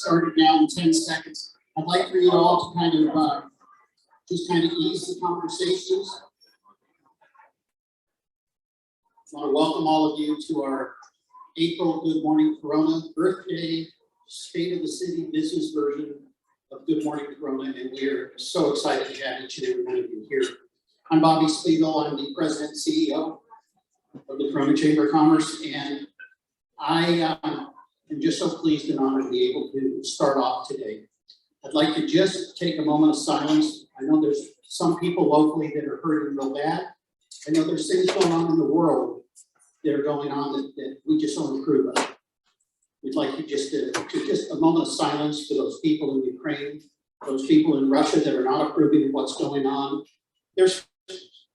started now in 10 seconds. I'd like for you all to kind of just kind of ease the conversations. I want to welcome all of you to our April Good Morning Corona birthday State of the City business version of Good Morning Corona, and we are so excited to have each and every one of you here. I'm Bobby Speake. I'm the President and CEO of the Corona Chamber of Commerce, and I am just so pleased and honored to be able to start off today. I'd like to just take a moment of silence. I know there's some people locally that are hurting real bad. I know there's things going on in the world that are going on that we just don't approve of. We'd like to just a moment of silence for those people in Ukraine, those people in Russia that are not approving of what's going on. There's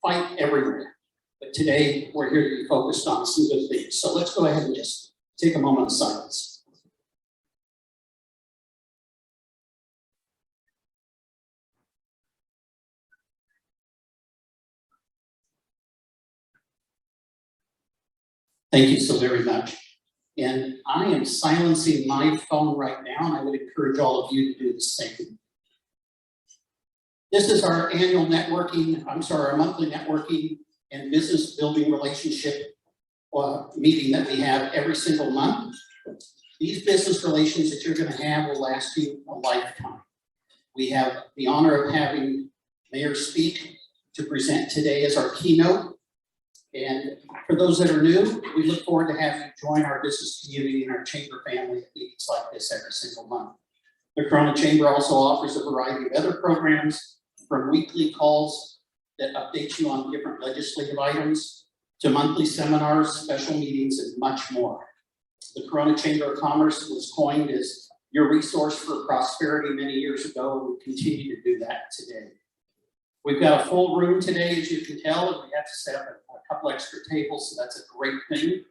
fight everywhere, but today we're here to be focused on some good things. So let's go ahead and just take a moment of silence. Thank you so very much. And I am silencing my phone right now, and I would encourage all of you to do the same. This is our annual our monthly networking and business building relationship meeting that we have every single month. These business relations that you're going to have will last you a lifetime. We have the honor of having Mayor Speake to present today as our keynote. And for those that are new, we look forward to having you join our business community and our chamber family at meetings like this every single month. The Corona Chamber also offers a variety of other programs, from weekly calls that update you on different legislative items, to monthly seminars, special meetings, and much more. The Corona Chamber of Commerce was coined as your resource for prosperity many years ago, and we continue to do that today. We've got a full room today, as you can tell, and we have to set up a couple extra tables, so that's a great thing.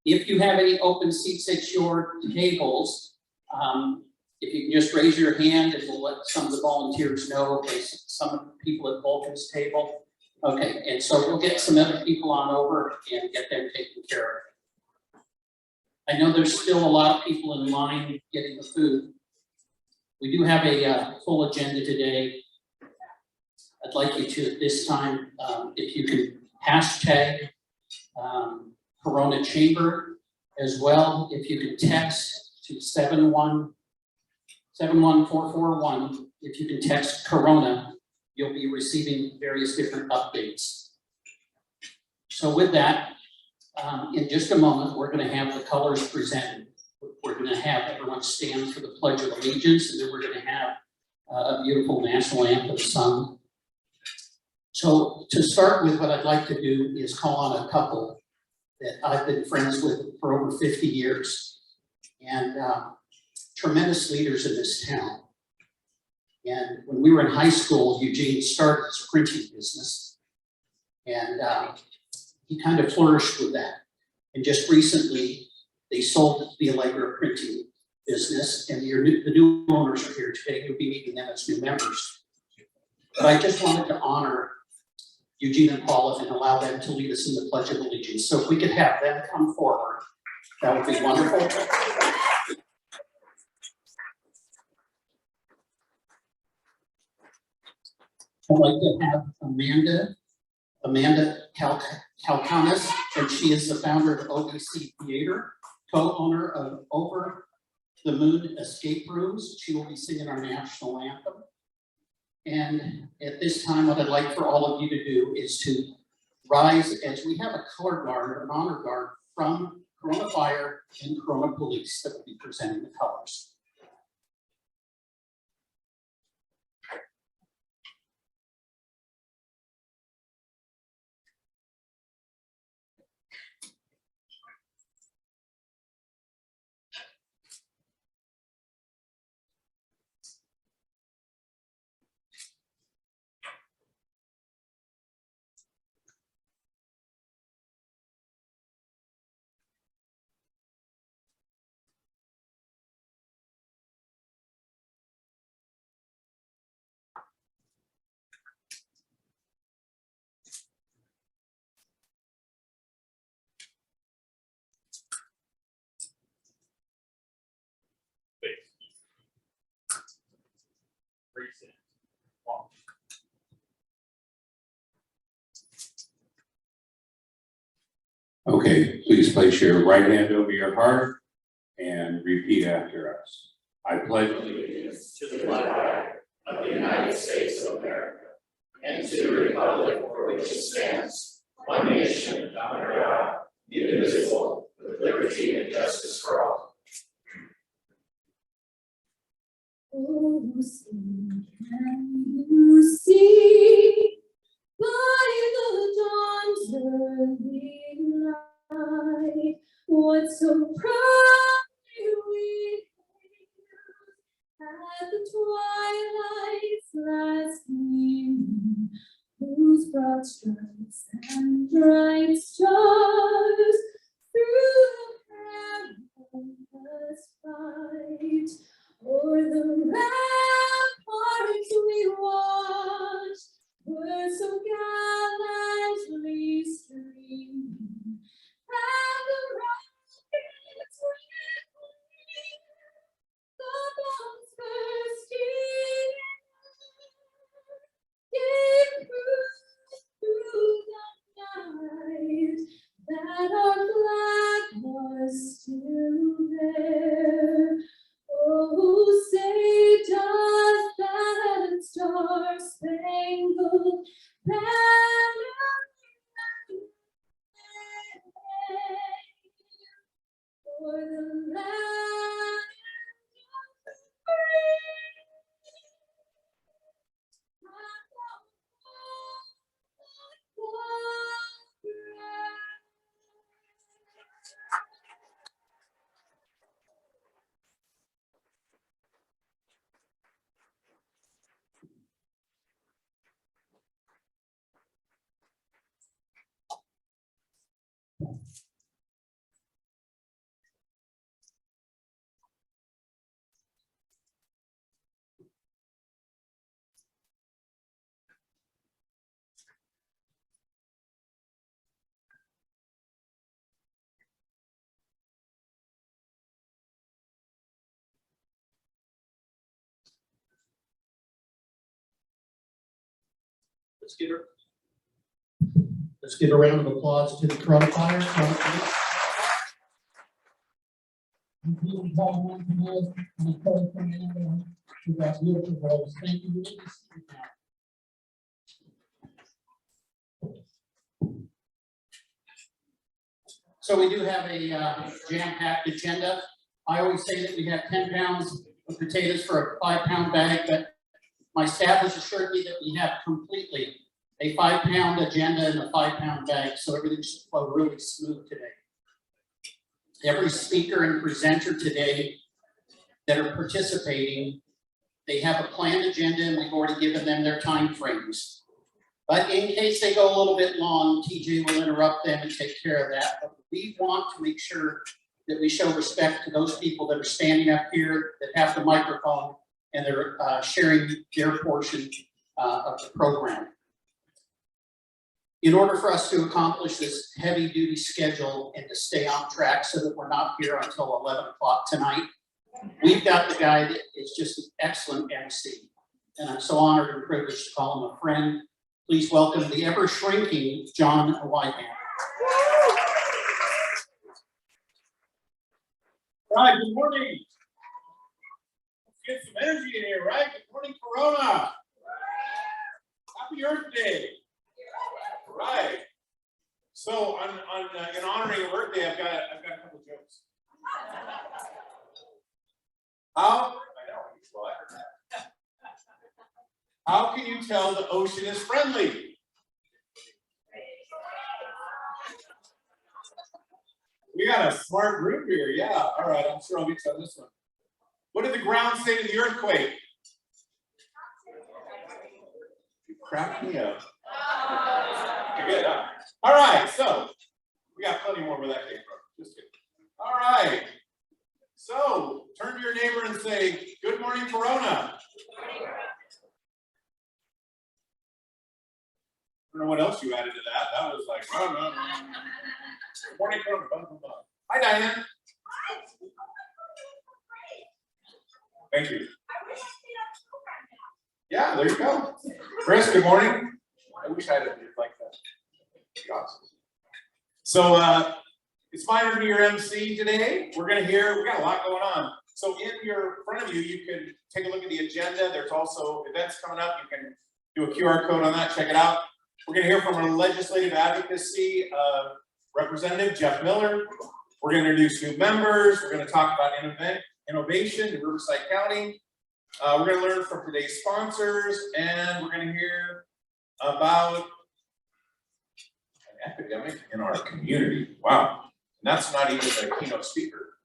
If you have any open seats at your tables, if you can just raise your hand and we'll let some of the volunteers know. Okay, some of the people at Vulcan's table. Okay, and so we'll get some other people on over and get them taken care of. I know there's still a lot of people in line getting the food. We do have a full agenda today. I'd like you to, at this time, if you can hashtag Corona Chamber as well. If you can text to 71441, if you can text Corona, you'll be receiving various different updates. So with that, in just a moment, we're going to have the colors presented. We're going to have everyone stand for the Pledge of Allegiance, and then we're going to have a beautiful national anthem sung. So to start with, what I'd like to do is call on a couple that I've been friends with for over 50 years, and tremendous leaders in this town. And when we were in high school, Eugene started his printing business, and he kind of flourished with that. And just recently, they sold the Allegra printing business, and the new owners are here today. You'll be meeting them as new members. But I just wanted to honor Eugene and Paula and allow them to lead us in the Pledge of Allegiance. So if we could have them come forward, that would be wonderful. I'd like to have Amanda Kalkanis, and she is the founder of OBC Theater, co-owner of Over the Moon Escape Rooms. She will be singing our national anthem. And at this time, what I'd like for all of you to do is to rise as we have a color guard, an honor guard from Corona Fire and Corona Police that will be presenting the colors. Okay, please place your right hand over your heart and repeat after us. I pledge allegiance To the flag of the United States of America and to the republic for which it stands, one nation, under God, indivisible, with liberty and justice for all. Oh, sing, can you see by the dawn's early light what so proudly we hailed at the twilight's last gleaming, whose broad stripes and bright stars through the perilous fight o'er the ramparts we watched were so gallantly streaming, and the rockets ringing, the bombs bursting gave proof through the night that our flag was still there. Oh, say does that star-spangled banner wave for the land of the free and the home of the brave. Let's give a round of applause to the coronavirus. Paula, Montanez, and Fentanyl, who got beautiful voice. Thank you. So we do have a jam-packed agenda. I always say that we have 10 pounds of potatoes for a 5-pound bag, but my staff has assured me that we have completely a 5-pound agenda and a 5-pound bag, so everything should flow really smooth today. Every speaker and presenter today that are participating, they have a planned agenda and we've already given them their time frames. But in case they go a little bit long, TJ will interrupt them and take care of that. But we want to make sure that we show respect to those people that are standing up here that have the microphone and they're sharing their portion of the program. In order for us to accomplish this heavy duty schedule and to stay on track so that we're not here until 11 o'clock tonight, we've got the guy that is just an excellent MC. And I'm so honored and privileged to call him a friend. Please welcome the ever shrinking John Whiteman. Right, good morning. Let's get some energy in here, right? Good morning, Corona. Happy Earth Day. Right. So in honoring a birthday, I've got a couple jokes. How can you tell the ocean is friendly? We got a smart group here, yeah. All right, I'm sure I'll get you on this one. What did the ground say to the earthquake? You cracked me up. Good, huh? All right, so we got plenty more where that came from. Just kidding. All right. So turn to your neighbor and say, "Good morning, Corona." I don't know what else you added to that. That was like, oh, no. Good morning, Corona. Hi, Diane. Thank you. Yeah, there you go. Chris, good morning. I wish I had a like that. Awesome. So it's my turn to be your MC today. We got a lot going on. So in front of you, you can take a look at the agenda. There's also events coming up. You can do a QR code on that, check it out. We're gonna hear from our legislative advocacy representative, Jeff Miller. We're gonna introduce new members. We're gonna talk about innovation in Riverside County. We're gonna learn from today's sponsors, and we're gonna hear about an epidemic in our community. Wow, and that's not even a keynote speaker.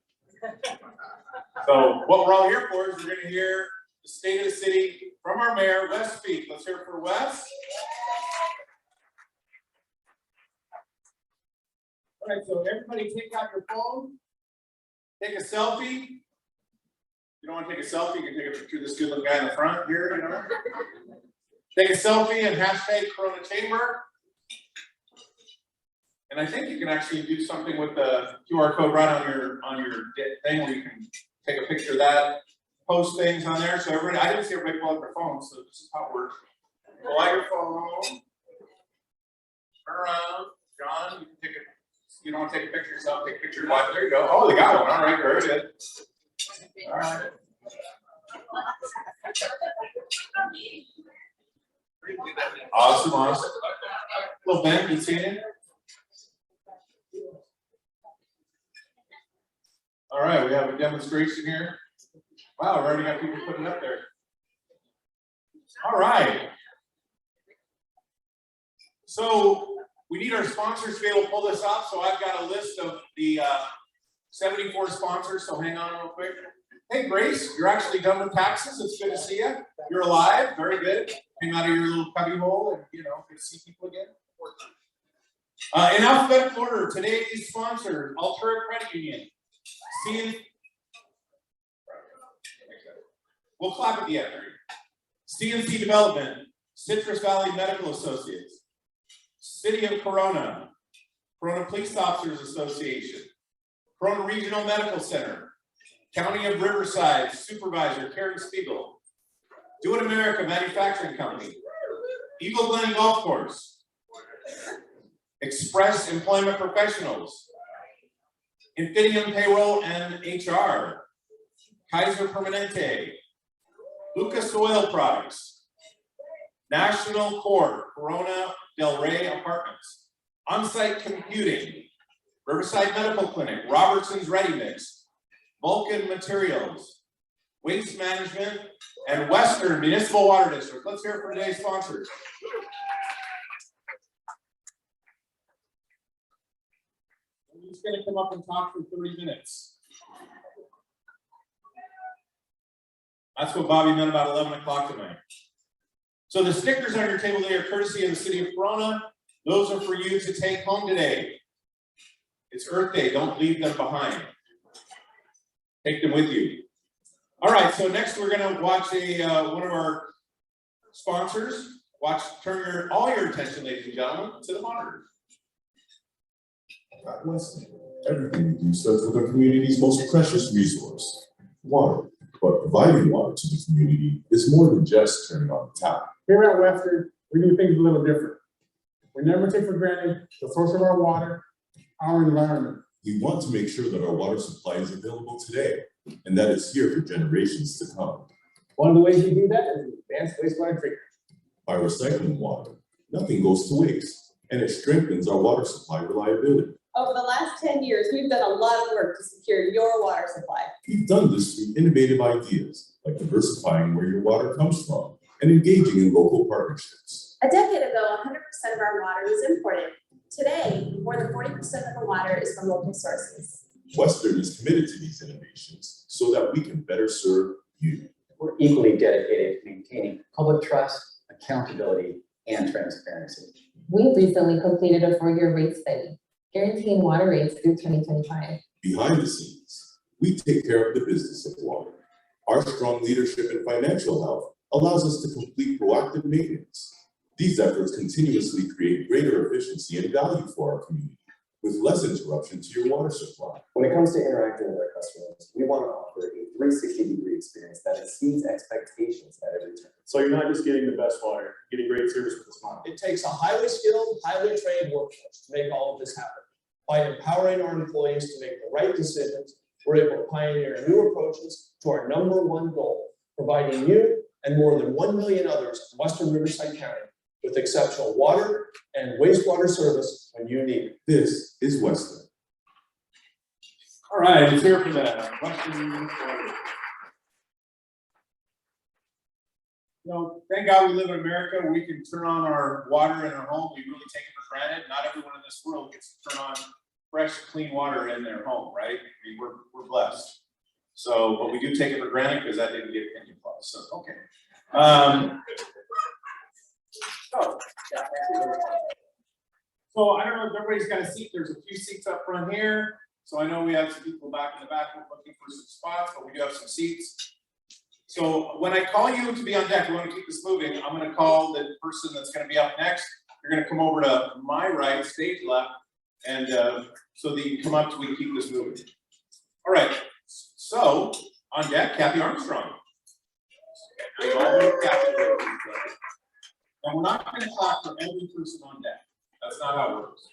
So what we're all here for is we're gonna hear the state of the city from our mayor, Wes Speake. Let's hear it for Wes. All right, so everybody take out your phone, take a selfie. If you don't want to take a selfie, you can take a picture of this good looking guy in the front here, you know. Take a selfie and hashtag Corona Chamber. And I think you can actually do something with the QR code right on your thing where you can take a picture of that, post things on there. So everybody, I didn't see everybody pull out their phone, so this is how it works. Pull out your phone, turn around, John, you can take a, you don't want to take a picture of yourself, take a picture of your wife. There you go. Oh, they got one. All right, very good. All right. Awesome, awesome. Little Ben, good seeing you. All right, we have a demonstration here. Wow, we already got people putting it up there. All right. So we need our sponsors to be able to pull this off. So I've got a list of the 74 sponsors. So hang on real quick. Hey, Grace, you're actually done with taxes. It's good to see you. You're alive. Very good. Came out of your little cubby hole and, you know, good to see people again. In alphabetical order, today's sponsor, Altura Credit Union. We'll clap at the end. CNC Development, Citrus Valley Medical Associates, City of Corona, Corona Police Officers Association, Corona Regional Medical Center, County of Riverside Supervisor Karen Spiegel, Do It America Manufacturing Company, Eagle Glen Golf Course, Express Employment Professionals, Infidium Payroll and HR, Kaiser Permanente, Lucas Oil Products, National Court, Corona Del Rey Apartments, On-Site Computing, Riverside Medical Clinic, Robertson's Ready Mix, Vulcan Materials, Waste Management, and Western Municipal Water District. Let's hear it from today's sponsors. He's going to come up and talk for 30 minutes. That's what Bobby meant about 11 o'clock tonight. So the stickers on your table today are courtesy of the City of Corona. Those are for you to take home today. It's Earth Day. Don't leave them behind. Take them with you. All right. So next we're going to watch one of our sponsors. Turn all your attention, ladies and gentlemen, to the monitors. God bless them. Everything we do starts with our community's most precious resource, water. But providing water to the community is more than just turning on the tap. Here at Western, we do things a little different. We never take for granted the source of our water, our environment. We want to make sure that our water supply is available today and that it's here for generations to come. One of the ways we do that is advanced wastewater treatment. By recycling water, nothing goes to waste, and it strengthens our water supply reliability. Over the last 10 years, we've done a lot of work to secure your water supply. We've done this through innovative ideas, like diversifying where your water comes from and engaging in local partnerships. A decade ago, 100% of our water was imported. Today, more than 40% of the water is from local sources. Western is committed to these innovations so that we can better serve you. We're equally dedicated to maintaining public trust, accountability, and transparency. We recently completed a 4-year rate study, guaranteeing water rates through 2025. Behind the scenes, we take care of the business of water. Our strong leadership in financial health allows us to complete proactive maintenance. These efforts continuously create greater efficiency and value for our community, with less interruption to your water supply. When it comes to interacting with our customers, we want to offer a 360-degree experience that exceeds expectations at every turn. So you're not just getting the best water, you're getting great service with a smile. It takes a highly skilled, highly trained workforce to make all of this happen. By empowering our employees to make the right decisions, we're able to pioneer new approaches to our #1 goal, providing you and more than 1 million others in Western Riverside County with exceptional water and wastewater service when you need it. This is Westland. All right, let's hear for that. Western. You know, thank God we live in America. We can turn on our water in our home. We really take it for granted. Not everyone in this world gets to turn on fresh, clean water in their home, right? I mean, we're blessed. So, but we do take it for granted because that didn't get any plus. So, okay. So I don't know if everybody's got a seat. There's a few seats up front here. So I know we have some people back in the back looking for some spots, but we do have some seats. So when I call you to be on deck, we want to keep this moving. I'm going to call the person that's going to be up next. You're going to come over to my right, stage left, and so that you can come up so we can keep this moving. All right. So on deck, Kathy Armstrong. And we're not going to clap for every person on deck. That's not how it works.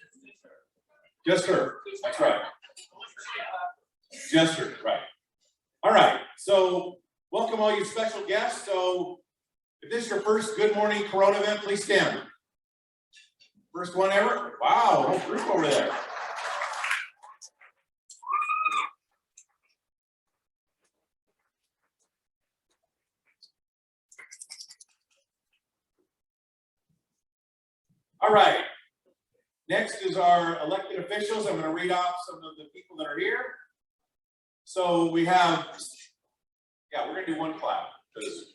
Just her. That's right. Just her. Right. All right. So welcome all you special guests. So if this is your first Good Morning Corona event, please stand. First one ever? Wow, whole group over there. All right. Next is our elected officials. I'm going to read off some of the people that are here. So we have, we're going to do one clap because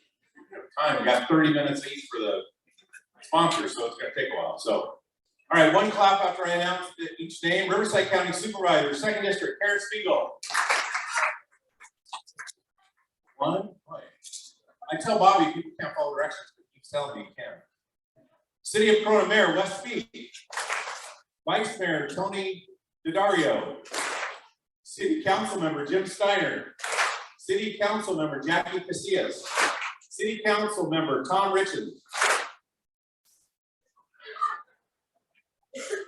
time. We got 30 minutes each for the sponsors, so it's going to take a while. So, all right, one clap after I announce each name. Riverside County Supervisor, 2nd District, Karen Spiegel. One. I tell Bobby people can't follow directions, but he keeps telling me you can. City of Corona Mayor, Wes Speake. Vice Mayor, Tony Daddario. City Council Member, Jim Steiner. City Council Member, Jackie Casillas. City Council Member, Tom Richards.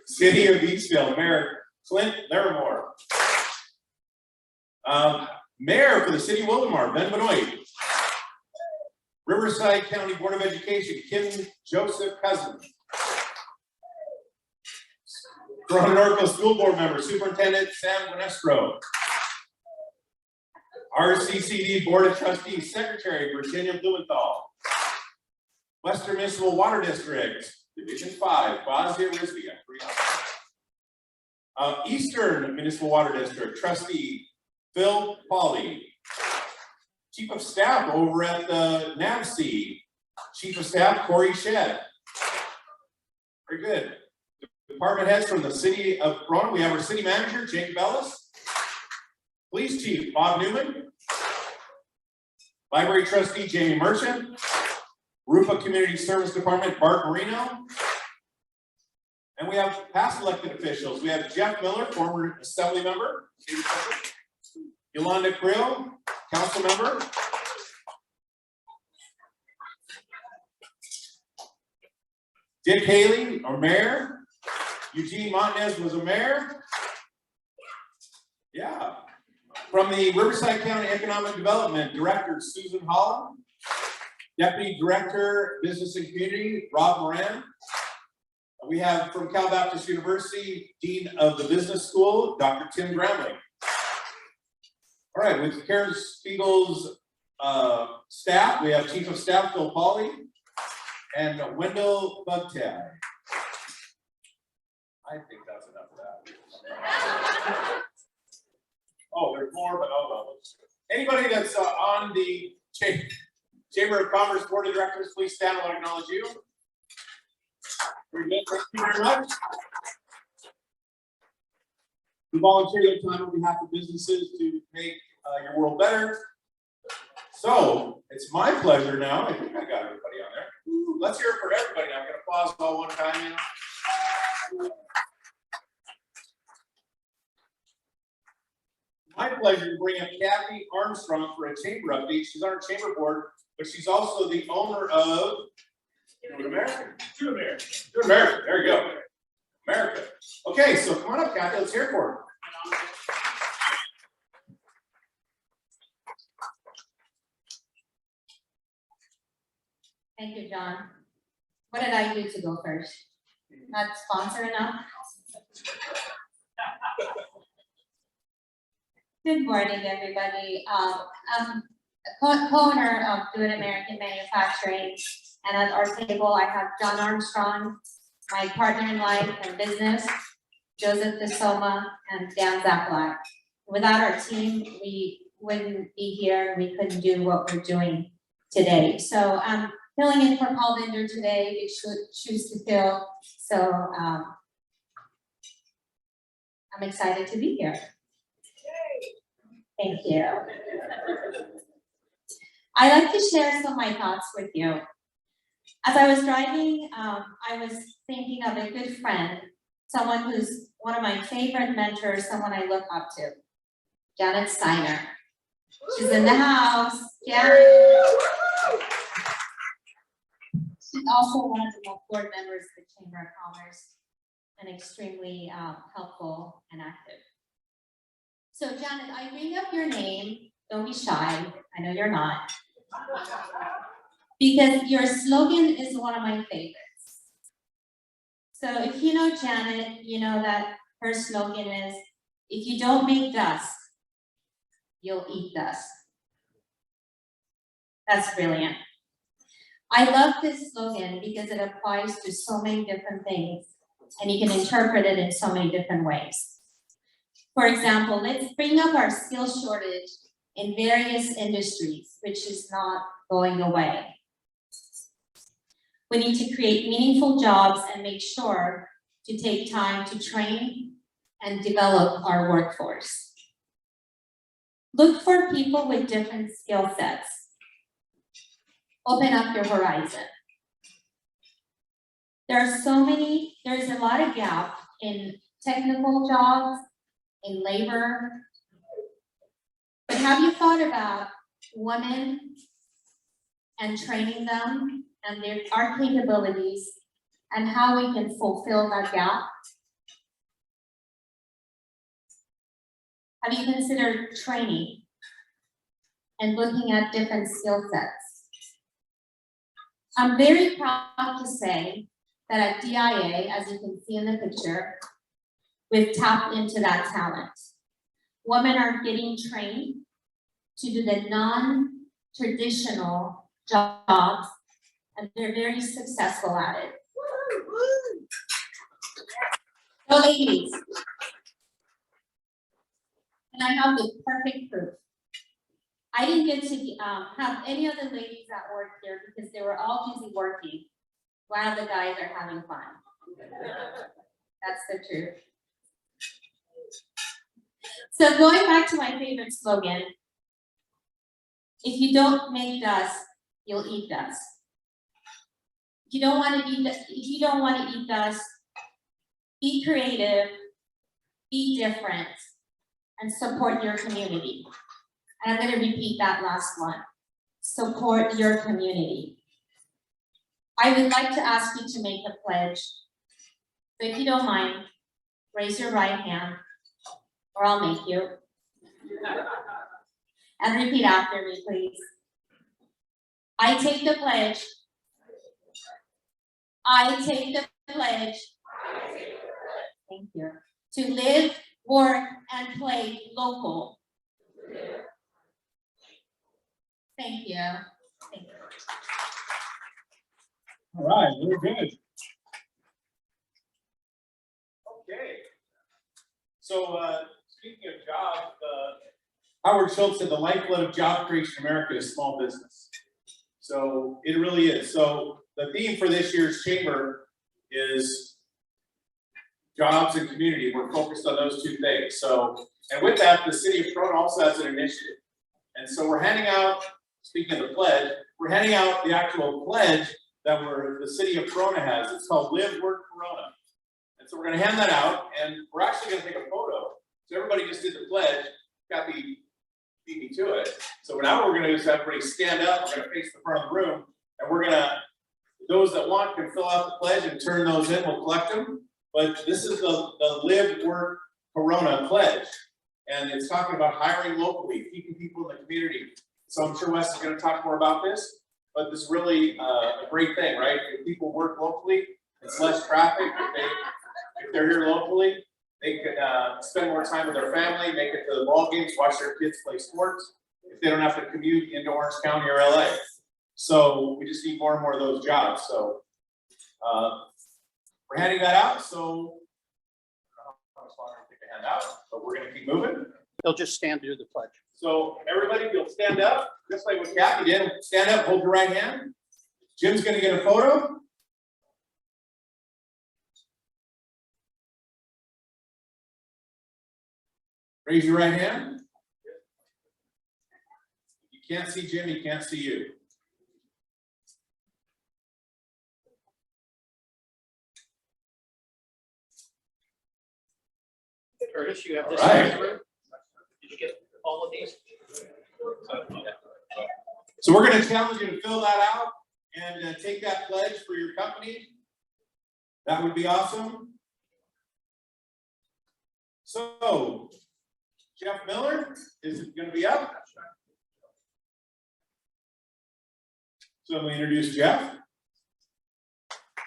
City of Eastville, Mayor Clint Larimore. Mayor for the City of Wildomar, Ben Benoit. Riverside County Board of Education, Kim Joseph Cousins. Corona Norco School Board Member, Superintendent Sam Guinestro. RCCD Board of Trustees, Secretary Virginia Blumenthal. Western Municipal Water District, Division 5, Bosnia Risby. Eastern Municipal Water District, Trustee Phil Pauly. Chief of Staff over at the NAVC, Chief of Staff Corey Shedd. Very good. Department heads from the City of Corona, we have our City Manager, Jake Bellis. Police Chief, Bob Newman. Library Trustee, Jamie Merchant. Rupa Community Service Department, Bart Marino. And we have past elected officials. We have Jeff Miller, former Assembly member. Yolanda Krill, Council member. Dick Haley, our mayor. Eugene Montanez was a mayor. Yeah. From the Riverside County Economic Development, Director Susan Holland. Deputy Director, Business and Community, Rob Moran. We have from Cal Baptist University, Dean of the Business School, Dr. Tim Gramling. All right, with Karen Spiegel's staff, we have Chief of Staff Phil Pauly and Wendell Bugtag. I think that's enough of that. Oh, there's more, but oh well. Anybody that's on the Chamber of Commerce Board of Directors, please stand while I acknowledge you. Very good. Thank you very much. You volunteer your time on behalf of businesses to make your world better. So it's my pleasure now. I think I got everybody on there. Ooh, let's hear it for everybody. I'm going to pause all one time. You know? My pleasure to bring up Kathy Armstrong for a chamber update. She's on our chamber board, but she's also the owner of Two American. There you go. America. Okay, so come on up, Kathy, let's hear it for her. Thank you, John. What did I do to go first? Not sponsor enough? Good morning, everybody. I'm a co-owner of Good American Manufacturing, and at our table, I have John Armstrong, my partner in life and business, Joseph DeSoma, and Dan Zaplak. Without our team, we wouldn't be here, we couldn't do what we're doing today. So I'm filling in for Paul Bender today, big shoes to fill. So I'm excited to be here. Thank you. I'd like to share some of my thoughts with you. As I was driving, I was thinking of a good friend, someone who's one of my favorite mentors, someone I look up to, Janet Steiner. She's in the house. Janet. She's also one of the board members of the Chamber of Commerce and extremely helpful and active. So Janet, I bring up your name, don't be shy, I know you're not, because your slogan is one of my favorites. So if you know Janet, you know that her slogan is, if you don't make dust, you'll eat dust. That's brilliant. I love this slogan because it applies to so many different things and you can interpret it in so many different ways. For example, let's bring up our skill shortage in various industries, which is not going away. We need to create meaningful jobs and make sure to take time to train and develop our workforce. Look for people with different skill sets. Open up your horizon. There's a lot of gap in technical jobs, in labor. But have you thought about women and training them and our capabilities and how we can fulfill that gap? Have you considered training and looking at different skill sets? I'm very proud to say that at DIA, as you can see in the picture, we've tapped into that talent. Women are getting trained to do the non-traditional jobs, and they're very successful at it. So ladies, and I have the perfect proof. I didn't get to have any other ladies that work here because they were all busy working while the guys are having fun. That's the truth. So going back to my favorite slogan, if you don't make dust, you'll eat dust. If you don't want to eat dust, be creative, be different, and support your community. And I'm going to repeat that last one. Support your community. I would like to ask you to make a pledge. So if you don't mind, raise your right hand, or I'll make you. And repeat after me, please. I take the pledge. I take the pledge. Thank you. To live, work, and play local. Thank you. Thank you. All right, very good. Okay. So speaking of jobs, Howard Schultz said the lifeblood of job creation in America is small business. So it really is. So the theme for this year's chamber is jobs and community. We're focused on those two things. So, and with that, the city of Corona also has an initiative. And so we're handing out, speaking of the pledge, we're handing out the actual pledge that the city of Corona has. It's called Live, Work, Corona. And so we're gonna hand that out, and we're actually gonna take a photo. So everybody just did the pledge, got beat me to it. So now what we're gonna do is have everybody stand up, we're gonna face the front of the room, and we're gonna, those that want can fill out the pledge and turn those in, we'll collect them. but this is the Live, Work, Corona pledge. And it's talking about hiring locally, keeping people in the community. So I'm sure Wes is gonna talk more about this, but this is really a great thing, right? If people work locally, it's less traffic. If they're here locally, they can spend more time with their family, make it to the ball games, watch their kids play sports, if they don't have to commute into Orange County or LA. So we just need more and more of those jobs. So we're handing that out. So I don't know how much longer to take a hand out, but we're gonna keep moving. They'll just stand to do the pledge. So everybody, if you'll stand up, just like what Kathy did. Stand up, hold your right hand. Jim's gonna get a photo. Raise your right hand. You can't see Jim, he can't see you. Curtis, you have this. All right. Did you get all of these? So we're gonna challenge you to fill that out and take that pledge for your company. That would be awesome. So, Jeff Miller is gonna be up. So we introduce Jeff.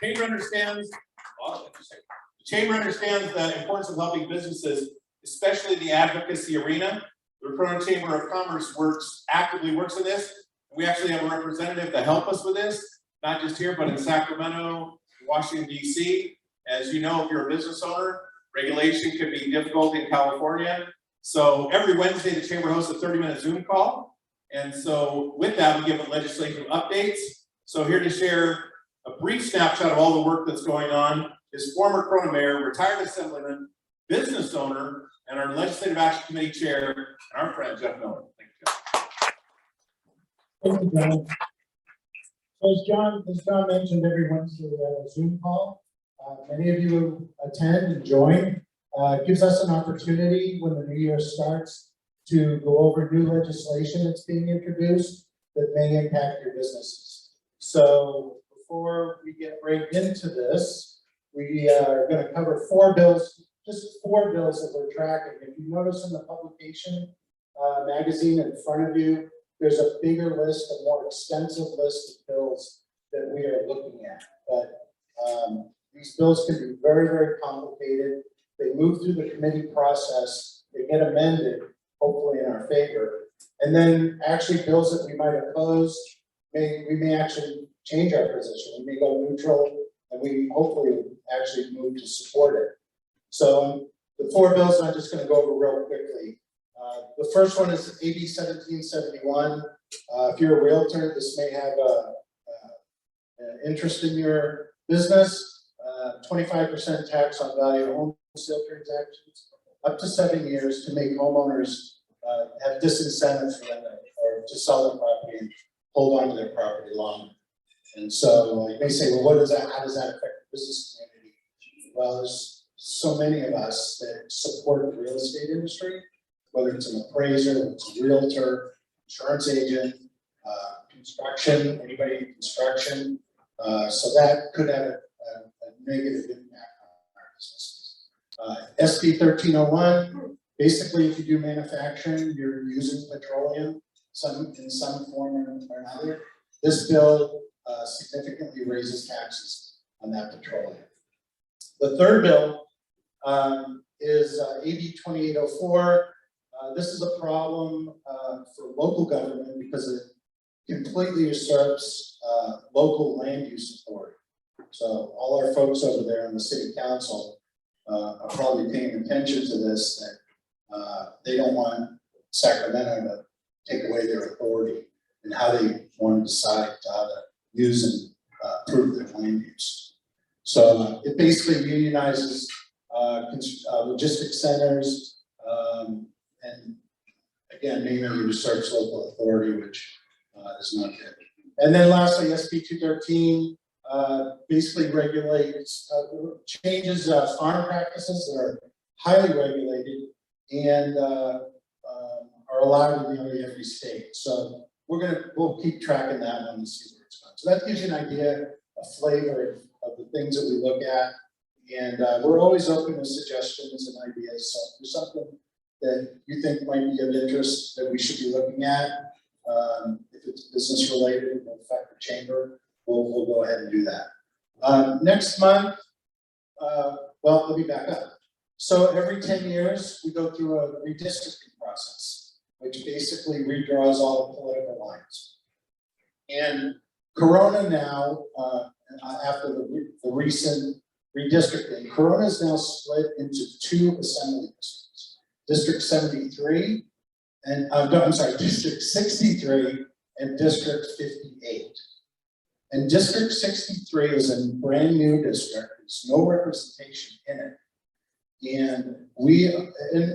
Chamber understands, the Chamber understands the importance of helping businesses, especially the advocacy arena. The Corona Chamber of Commerce actively works in this. We actually have a representative to help us with this, not just here, but in Sacramento, Washington, D.C. As you know, if you're a business owner, regulation can be difficult in California. So every Wednesday, the Chamber hosts a 30-minute Zoom call. And so with that, we give them legislative updates. So here to share a brief snapshot of all the work that's going on is former Corona Mayor, retired Assemblyman, business owner, and our Legislative Action Committee Chair, and our friend Jeff Miller. Thank you, Jeff. Thank you, John. So as John mentioned, every Wednesday we have a Zoom call. Many of you attend and join. It gives us an opportunity when the new year starts to go over new legislation that's being introduced that may impact your businesses. So before we get right into this, we are going to cover four bills, just four bills that we're tracking. If you notice in the publication magazine in front of you, there's a bigger list, a more extensive list of bills that we are looking at. But these bills can be very, very complicated. They move through the committee process, they get amended, hopefully in our favor. And then actually bills that we might oppose, we may actually change our position. We may go neutral and we hopefully actually move to support it. So the four bills I'm just going to go over real quickly. The first one is AB 1771. If you're a realtor, this may have an interest in your business. 25% tax on value of home sale transactions, up to 7 years to make homeowners have disincentives for them or to sell their property and hold on to their property longer. And so you may say, well, how does that affect the business community? Well, there's so many of us that support the real estate industry, whether it's an appraiser, whether it's a realtor, insurance agent, construction, anybody in construction. So that could have a negative impact on our businesses. SB 1301, basically if you do manufacturing, you're using petroleum in some form or another. This bill significantly raises taxes on that petroleum. The third bill is AB 2804. This is a problem for local government because it completely usurps local land use authority. So all our folks over there in the city council are probably paying attention to this, that they don't want Sacramento to take away their authority and how they want to decide how to use and improve their land use. So it basically unionizes logistics centers and again, mainly usurps local authority, which is not good. And then lastly, SB 213 basically regulates, changes farm practices that are highly regulated and are allowed in nearly every state. So we'll keep tracking that one and see where it's going. So that gives you an idea, a flavor of the things that we look at. And we're always open to suggestions and ideas, so if there's something that you think might be of interest that we should be looking at, if it's business related, it will affect the chamber, we'll go ahead and do that. Next month, well, let me back up. So every 10 years, we go through a redistricting process, which basically redraws all the political lines. And Corona now, after the recent redistricting, Corona is now split into 2 assembly districts. District 73, and I'm sorry, District 63 and District 58. And District 63 is a brand new district. There's no representation in it. And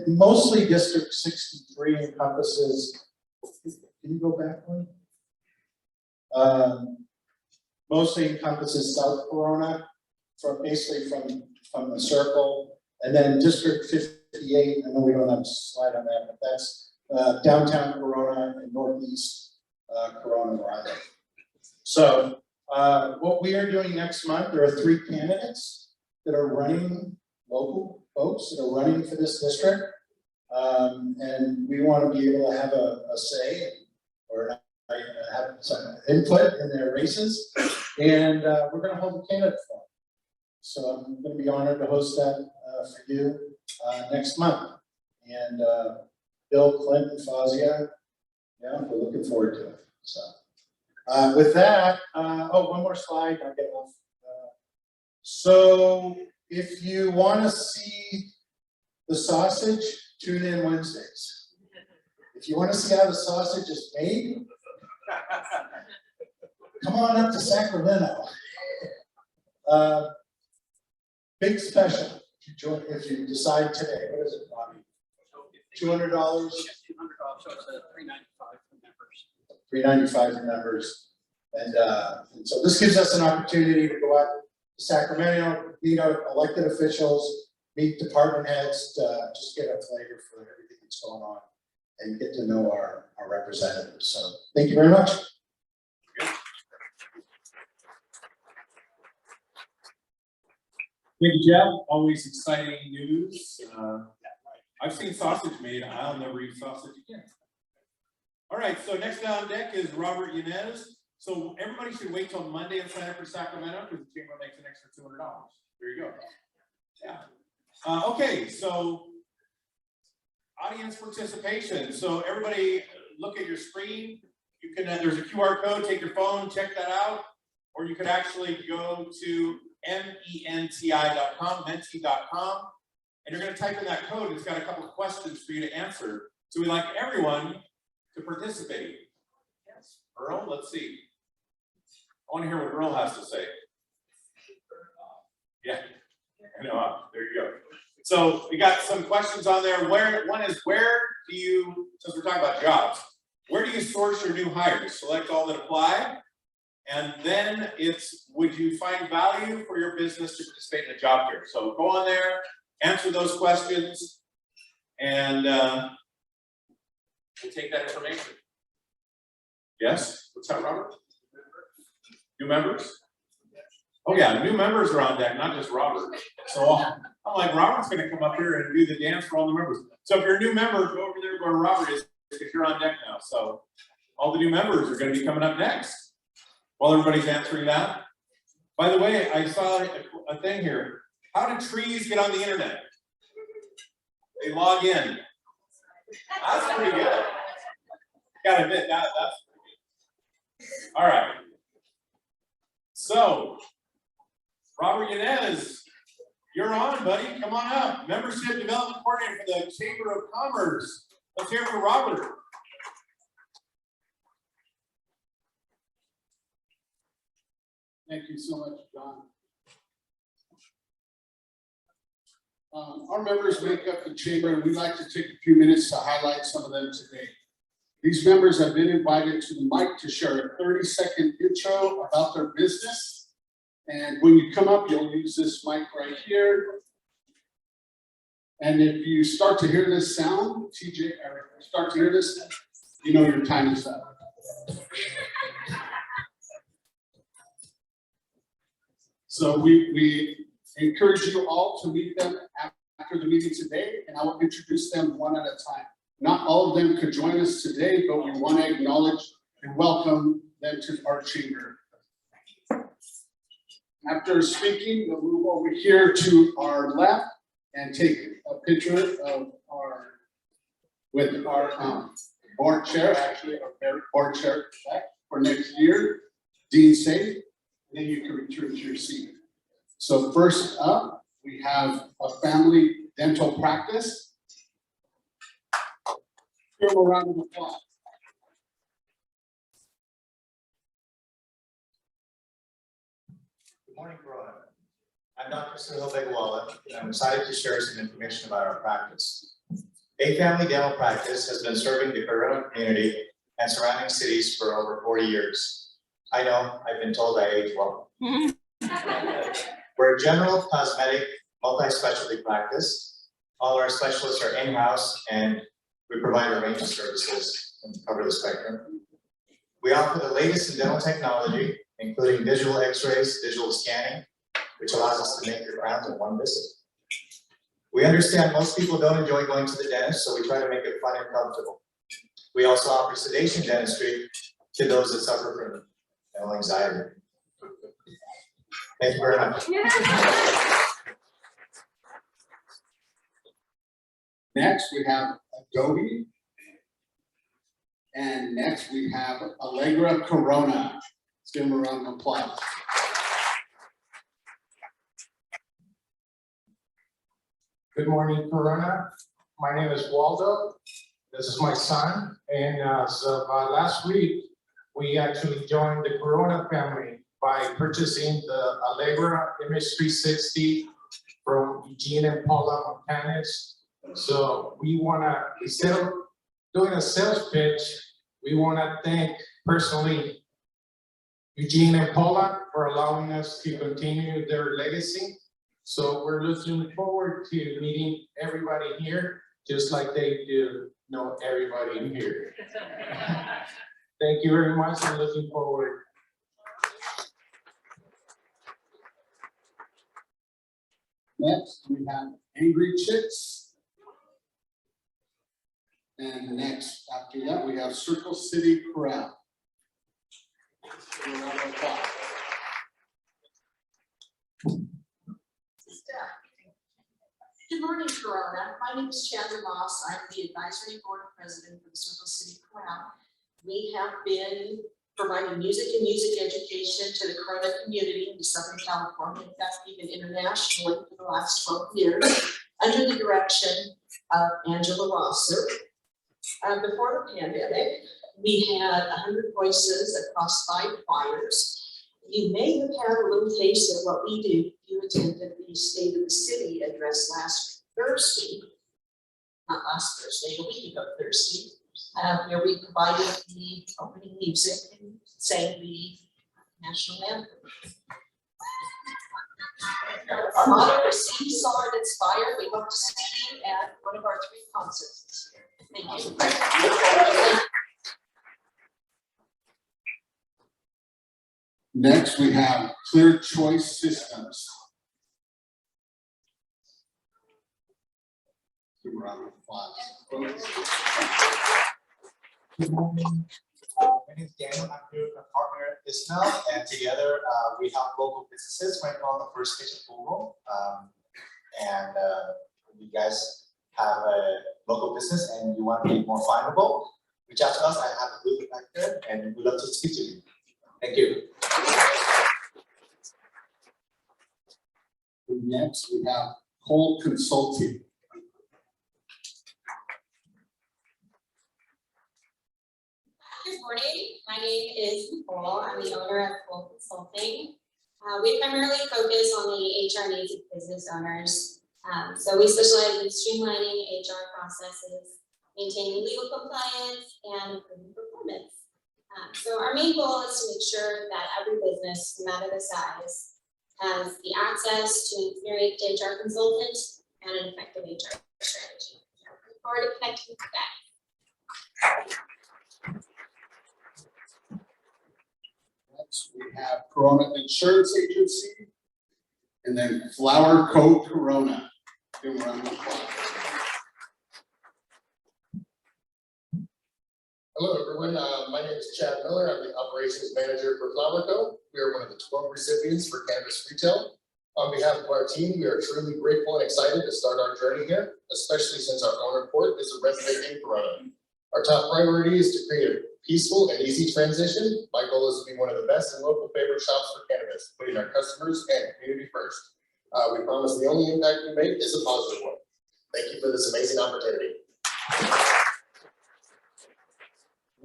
mostly District 63 encompasses, can you go back one? Mostly encompasses South Corona, basically from the circle. And then District 58, I know we don't have a slide on that, but that's downtown Corona and northeast Corona where I live. So what we are doing next month, there are 3 candidates that are running, local folks that are running for this district. And we want to be able to have a say or have some input in their races. And we're going to hold a candidate forum. So I'm going to be honored to host that for you next month. And Bill, Clinton, Fazia, yeah, we're looking forward to it. So with that, oh, one more slide, I'll get off. So if you want to see the sausage, tune in Wednesdays. If you want to see how the sausage is made, come on up to Sacramento. Big special if you decide today. What is it, Bobby? $200. $395 for members. $395 for members. And so this gives us an opportunity to go out to Sacramento, meet our elected officials, meet department heads, just get a flavor for everything that's going on and get to know our representatives. So thank you very much. Thank you, Jeff. Always exciting news. I've seen sausage made. I'll never eat sausage again. All right, so next on deck is Robert Yanez. So everybody should wait till Monday and sign up for Sacramento because the chamber makes an extra $200. There you go. Yeah. Okay, so audience participation. So everybody look at your screen. You can, there's a QR code, take your phone, check that out. Or you could actually go to menti.com, menti.com, and you're going to type in that code. It's got a couple of questions for you to answer. So we'd like everyone to participate. Yes, Earl, let's see. I want to hear what Earl has to say. Yeah, I know, there you go. So we got some questions on there. One is, where do you, since we're talking about jobs, where do you source your new hires? Select all that apply. And then it's, would you find value for your business to participate in a job fair? So go on there, answer those questions, and we'll take that information. Yes? What's that, Robert? New members? Oh yeah, new members are on deck, not just Robert. So I'm like, Robert's gonna come up here and do the dance for all the members. So if you're a new member, go over there where Robert is, because you're on deck now. So all the new members are gonna be coming up next. While everybody's answering that. By the way, I saw a thing here. How do trees get on the internet? They log in. That's pretty good. Gotta admit, that's pretty good. All right. So, Robert Yanez, you're on, buddy. Come on up. Membership Development Coordinator for the Chamber of Commerce. Let's hear it for Robert. Thank you so much, John. Our members make up the chamber, and we'd like to take a few minutes to highlight some of them today. These members have been invited to the mic to share a 30-second intro about their business. And when you come up, you'll use this mic right here. And if you start to hear this sound, TJ, or start to hear this, you know your time is up. So we I encourage you all to meet them after the meeting today, and I will introduce them one at a time. Not all of them could join us today, but we want to acknowledge and welcome them to our chamber. After speaking, we'll move over here to our left and take a picture of with our board chair, actually our board chair for next year, Dean Safe, and then you can return to your seat. So first up, we have a family dental practice. Give them a round of applause. Good morning, Corona. I'm Dr. Sahil Begwala, and I'm excited to share some information about our practice. A Family Dental Practice has been serving the Corona community and surrounding cities for over 40 years. I know, I've been told I age well. We're a general cosmetic multi-specialty practice. All our specialists are in-house and we provide a range of services and cover the spectrum. We offer the latest in dental technology, including digital x-rays, digital scanning, which allows us to make your crowns in one visit. We understand most people don't enjoy going to the dentist, so we try to make it fun and comfortable. We also offer sedation dentistry to those that suffer from dental anxiety. Thank you very much. Next, we have Adobe. And next, we have Allegra Corona. Let's give them a round of applause. Good morning, Corona. My name is Waldo. This is my son. And last week, we actually joined the Corona family by purchasing the Allegra Image 360 from Eugene and Paula Montanez. So we wanna, instead of doing a sales pitch, we wanna thank personally Eugene and Paula for allowing us to continue their legacy. So we're looking forward to meeting everybody here, just like they do know everybody in here. Thank you very much. I'm looking forward. Next, we have Angry Chicks. And next, after that, we have Circle City Corral. Good morning, Corona. My name is Chandra Moss. I'm the advisory board president for the Circle City Corral. We have been providing music and music education to the Corona community in Southern California, in fact, even internationally for the last 12 years, under the direction of Angela Rosser. Before the pandemic, we had 100 voices across 5 choirs. You may have had a little taste of what we do. You attended the State of the City address last Thursday, not last Thursday, a week ago Thursday, where we provided the opening music and sang the national anthem. Our motto is "See, Saw, and Inspire." We hope to see you at one of our 3 concerts this year. Thank you. Next, we have Clear Choice Systems. Give a round of applause. Good morning. My name is Daniel. I'm here with my partner Ismail, and together we help local businesses right now on the first stage of Google. You guys have a local business and you want to be more findable, reach out to us. I have a booth back there, and we'd love to speak to you. Thank you. Next, we have Cole Consulting. Good morning. My name is Nicole. I'm the owner of Cole Consulting. We primarily focus on the HR needs of business owners. So we specialize in streamlining HR processes, maintaining legal compliance, and improving performance. So our main goal is to make sure that every business, no matter the size, has the access to an experienced HR consultant and an effective HR strategy. So I look forward to connecting with you guys. Next, we have Corona Insurance Agency. And then Flower Coat Corona. Give them a round of applause. Hello, everyone. My name is Chad Miller. I'm the operations manager for Flower Co. We are one of the 12 recipients for cannabis retail. On behalf of our team, we are truly grateful and excited to start our journey here, especially since our owner port is a resident in Corona. Our top priority is to create a peaceful and easy transition. My goal is to be one of the best and local favorite shops for cannabis, putting our customers and community first. We promise the only impact we make is a positive one. Thank you for this amazing opportunity.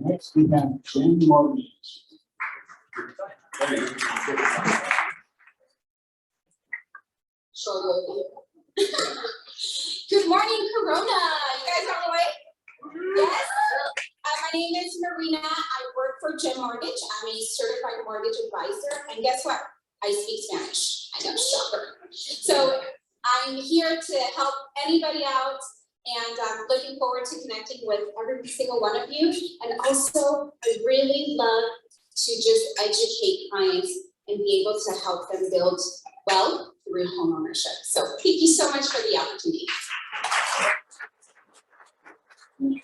Next, we have Jen Morgan. Good morning, Corona. You guys on the way? Yes. My name is Marina. I work for Gem Mortgage. I'm a certified mortgage advisor. And guess what? I speak Spanish. I know, shocker. So I'm here to help anybody out. And I'm looking forward to connecting with every single one of you. And also, I really love to just educate clients and be able to help them build wealth through home ownership. So thank you so much for the opportunity. And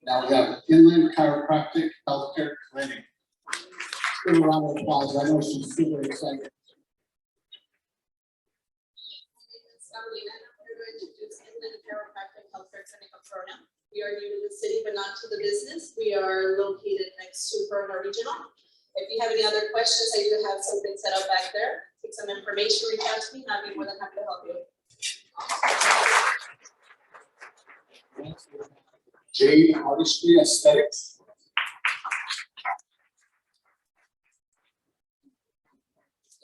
now we have Inland Chiropractic Healthcare Clinic. Give her a round of applause. I know she's super excited. We are new to the city, but not to the business. We are located next to Corona Regional. If you have any other questions, I do have something set up back there. Take some information, reach out to me, and I'll be more than happy to help you. Jade Artistry Aesthetics.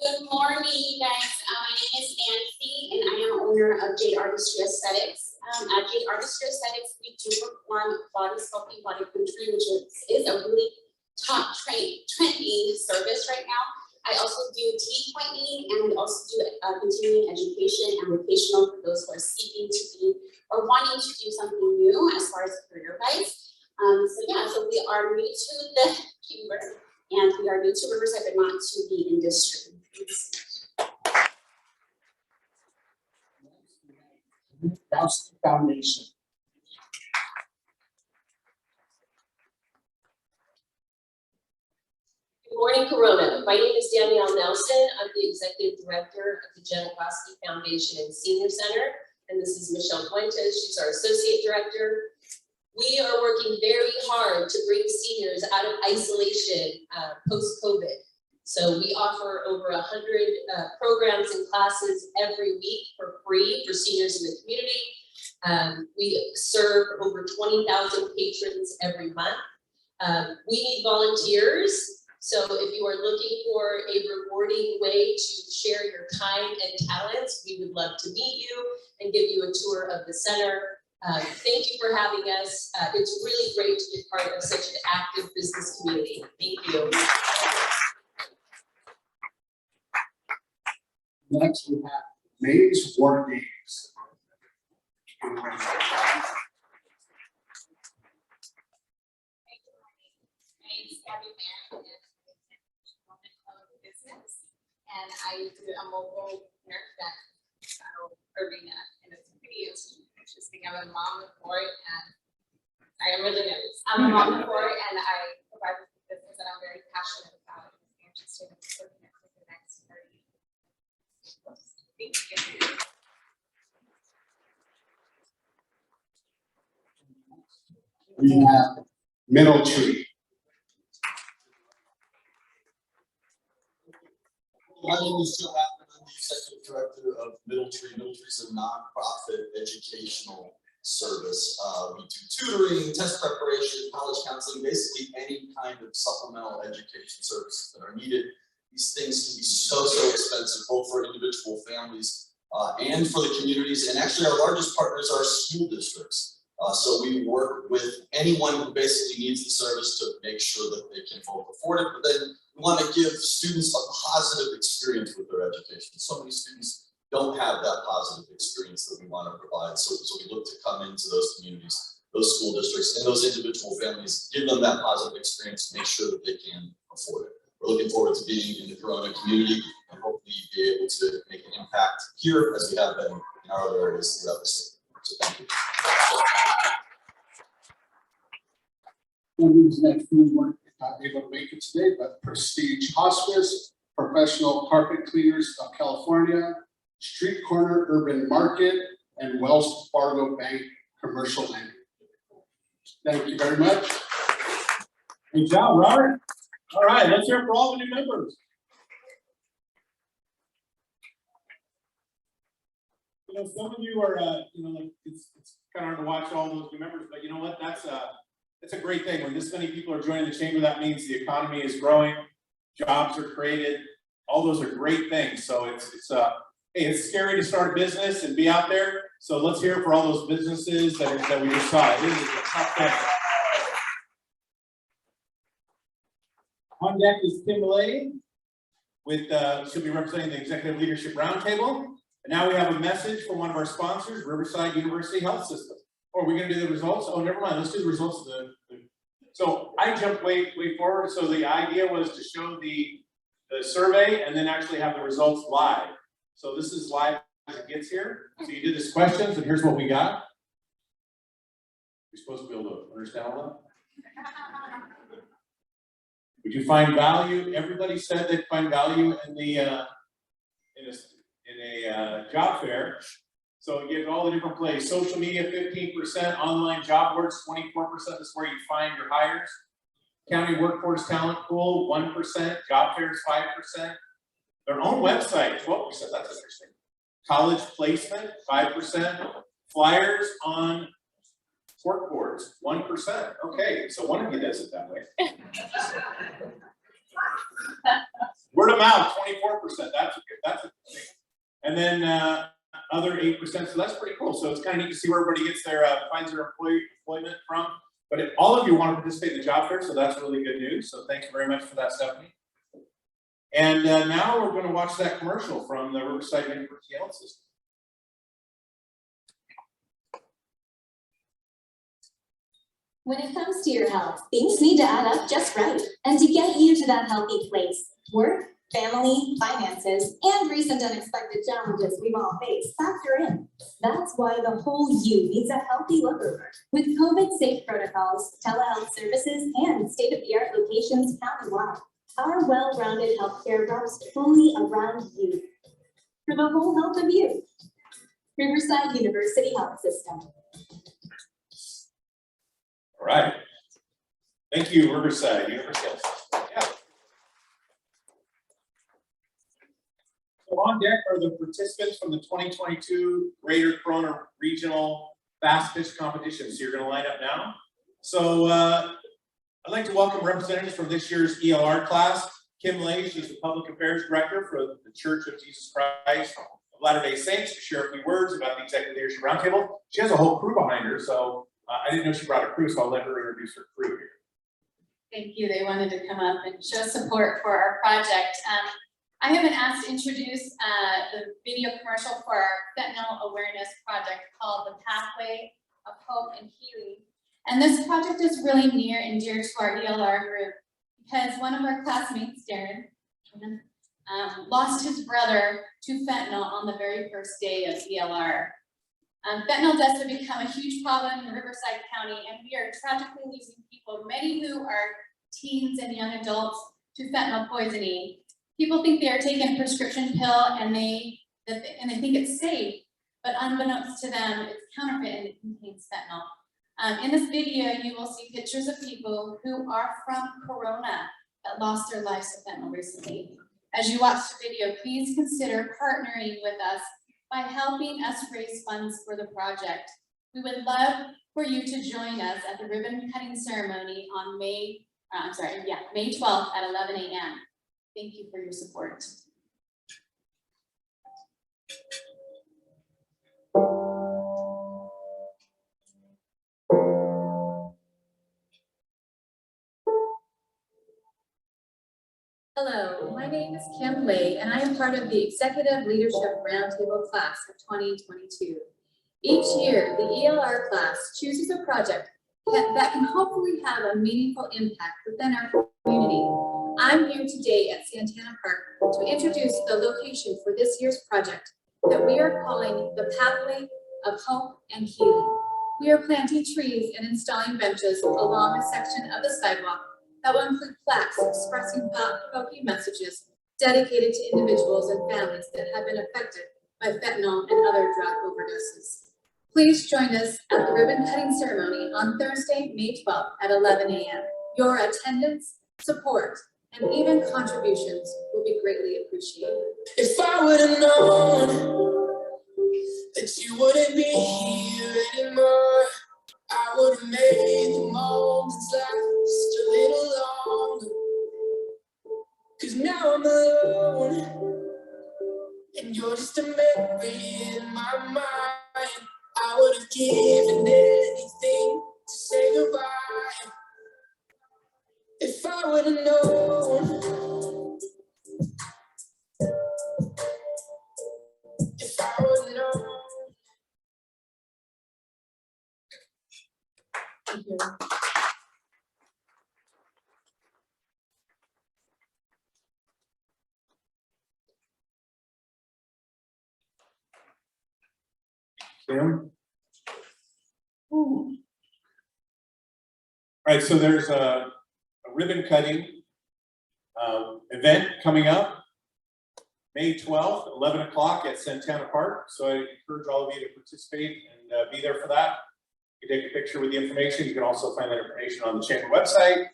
Good morning, you guys. My name is Nancy, and I am owner of Jade Artistry Aesthetics. At Jade Artistry Aesthetics, we do perform body sculpting, body contouring, which is a really top trending service right now. I also do teeth whitening, and we also do continuing education and vocational for those who are seeking to be or wanting to do something new as far as career-wise. So we are new to the chamber, and we are new to Riverside, but not to the industry. Foundation. Good morning, Corona. My name is Danielle Nelson. I'm the Executive Director of the Kalkanis Foundation and Senior Center. And this is Michelle Fuentes. She's our Associate Director. We are working very hard to bring seniors out of isolation post-COVID. So we offer over 100 programs and classes every week for free for seniors in the community. We serve over 20,000 patrons every month. We need volunteers. So if you are looking for a rewarding way to share your time and talents, we would love to meet you and give you a tour of the center. Thank you for having us. It's really great to be part of such an active business community. Thank you. Next, we have May's War Games. And I do a mobile internet arena, and it's pretty interesting. I'm a mom of four, and I am really nervous. I'm a mom of four, and I provide this business that I'm very passionate about. I'm interested in working it for the next 30 years. Thank you. We have Middle Tree. My name is Joe Atman. I'm the Executive Director of Middle Tree. Middle Tree is a nonprofit educational service. We do tutoring, test preparation, college counseling, basically any kind of supplemental education services that are needed. These things can be so expensive, both for individual families and for the communities. And actually our largest partners are school districts. So we work with anyone who basically needs the service to make sure that they can both afford it, but then we want to give students a positive experience with their education. So many students don't have that positive experience that we want to provide. So we look to come into those communities, those school districts, and those individual families, give them that positive experience, make sure that they can afford it. We're looking forward to being in the Corona community and hopefully be able to make an impact here as we have been in our other areas throughout the state. So thank you. One of these next few weren't able to make it today, but Prestige Hospice, Professional Carpet Cleaners of California, Street Corner Urban Market, and Wells Fargo Bank Commercial Lending. Thank you very much. Good job, Robert. All right, let's hear it for all the new members. You know, some of you are, you know, like it's kind of hard to watch all those new members, but you know what? That's a great thing. When this many people are joining the chamber, that means the economy is growing, jobs are created. All those are great things. So hey, it's scary to start a business and be out there. So let's hear it for all those businesses that we just saw. It is a tough thing. On deck is Kimberly with, she'll be representing the Executive Leadership Roundtable. And now we have a message from one of our sponsors, Riverside University Health System. Oh, are we gonna do the results? Oh, never mind, let's do the results of the so I jumped way forward. So the idea was to show the survey and then actually have the results live. So this is live as it gets here. So you did this questions and here's what we got. You're supposed to be able to understand all that. Would you find value? Everybody said they'd find value in the in a job fair. So you get all the different plays. Social media, 15%, online job boards, 24% is where you find your hires. County workforce talent pool, 1%, job fairs, 5%. Their own website, 12%, that's interesting. College placement, 5%. Flyers on cork boards, 1%. Okay, so one of you does it that way. Word of mouth, 24%. That's a good thing. And then other 8%. So that's pretty cool. So it's kind of neat to see where everybody gets their finds their employment from. But all of you want to participate in the job fair, so that's really good news. So thank you very much for that, Stephanie. And now we're going to watch that commercial from the Riverside University Health System. When it comes to your health, things need to add up just right. And to get you to that healthy place, work, family, finances, and recent unexpected challenges we've all faced factor in. That's why the whole you needs a healthy lookover. With COVID-safe protocols, telehealth services, and state-of-the-art locations countywide, our well-rounded healthcare wraps fully around you. For the whole health of you. Riverside University Health System. All right. Thank you, Riverside University Health System. Yeah. So on deck are the participants from the 2022 Greater Corona Regional Fast Pitch Competition. So you're going to line up now. So I'd like to welcome representatives from this year's ELR class. Kim Lay, she's the Public Affairs Director for the Church of Jesus Christ of Latter-day Saints, to share a few words about the Executive Leadership Roundtable. She has a whole crew behind her, so I didn't know she brought a crew, so I'll let her introduce her crew here. Thank you. They wanted to come up and show support for our project. I have been asked to introduce the video commercial for our fentanyl awareness project called The Pathway of Hope and Healing. And this project is really near and dear to our ELR group because one of our classmates, Darren, lost his brother to fentanyl on the very first day of ELR. Fentanyl deaths have become a huge problem in Riverside County, and we are tragically losing people, many who are teens and young adults, to fentanyl poisoning. People think they are taking a prescription pill and they think it's safe, but unbeknownst to them, it's counterfeit and it contains fentanyl. In this video, you will see pictures of people who are from Corona that lost their lives to fentanyl recently. As you watch the video, please consider partnering with us by helping us raise funds for the project. We would love for you to join us at the ribbon cutting ceremony on May 12th at 11 a.m. Thank you for your support. Hello, my name is Kim Lay, and I am part of the Executive Leadership Roundtable class of 2022. Each year, the ELR class chooses a project that can hopefully have a meaningful impact within our community. I'm here today at Santana Park to introduce the location for this year's project that we are calling the Pathway of Hope and Healing. We are planting trees and installing benches along a section of the sidewalk that will include plaques expressing thought-provoking messages dedicated to individuals and families that have been affected by fentanyl and other drug overdoses. Please join us at the ribbon cutting ceremony on Thursday, May 12th at 11 a.m. Your attendance, support, and even contributions will be greatly appreciated. If I would have known that you wouldn't be here anymore, I would have made the moments last just a little longer. 'Cause now I'm alone, and you're just a memory in my mind. I would have given anything to say goodbye. If I would have known, if I would have known. Thank you. Kim? All right, so there's a ribbon cutting event coming up May 12th, 11 o'clock at Santana Park. So I encourage all of you to participate and be there for that. You can take a picture with the information. You can also find that information on the chamber website.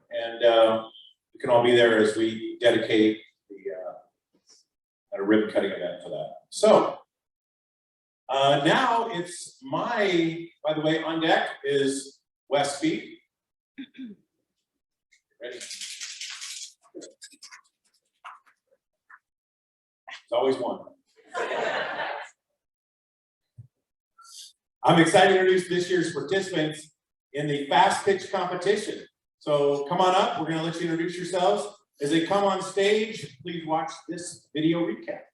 And you can all be there as we dedicate a ribbon cutting event for that. So now it's by the way, on deck is Wes Speake. Ready? There's always one. I'm excited to introduce this year's participants in the fast pitch competition. So come on up, we're gonna let you introduce yourselves. As they come on stage, please watch this video recap.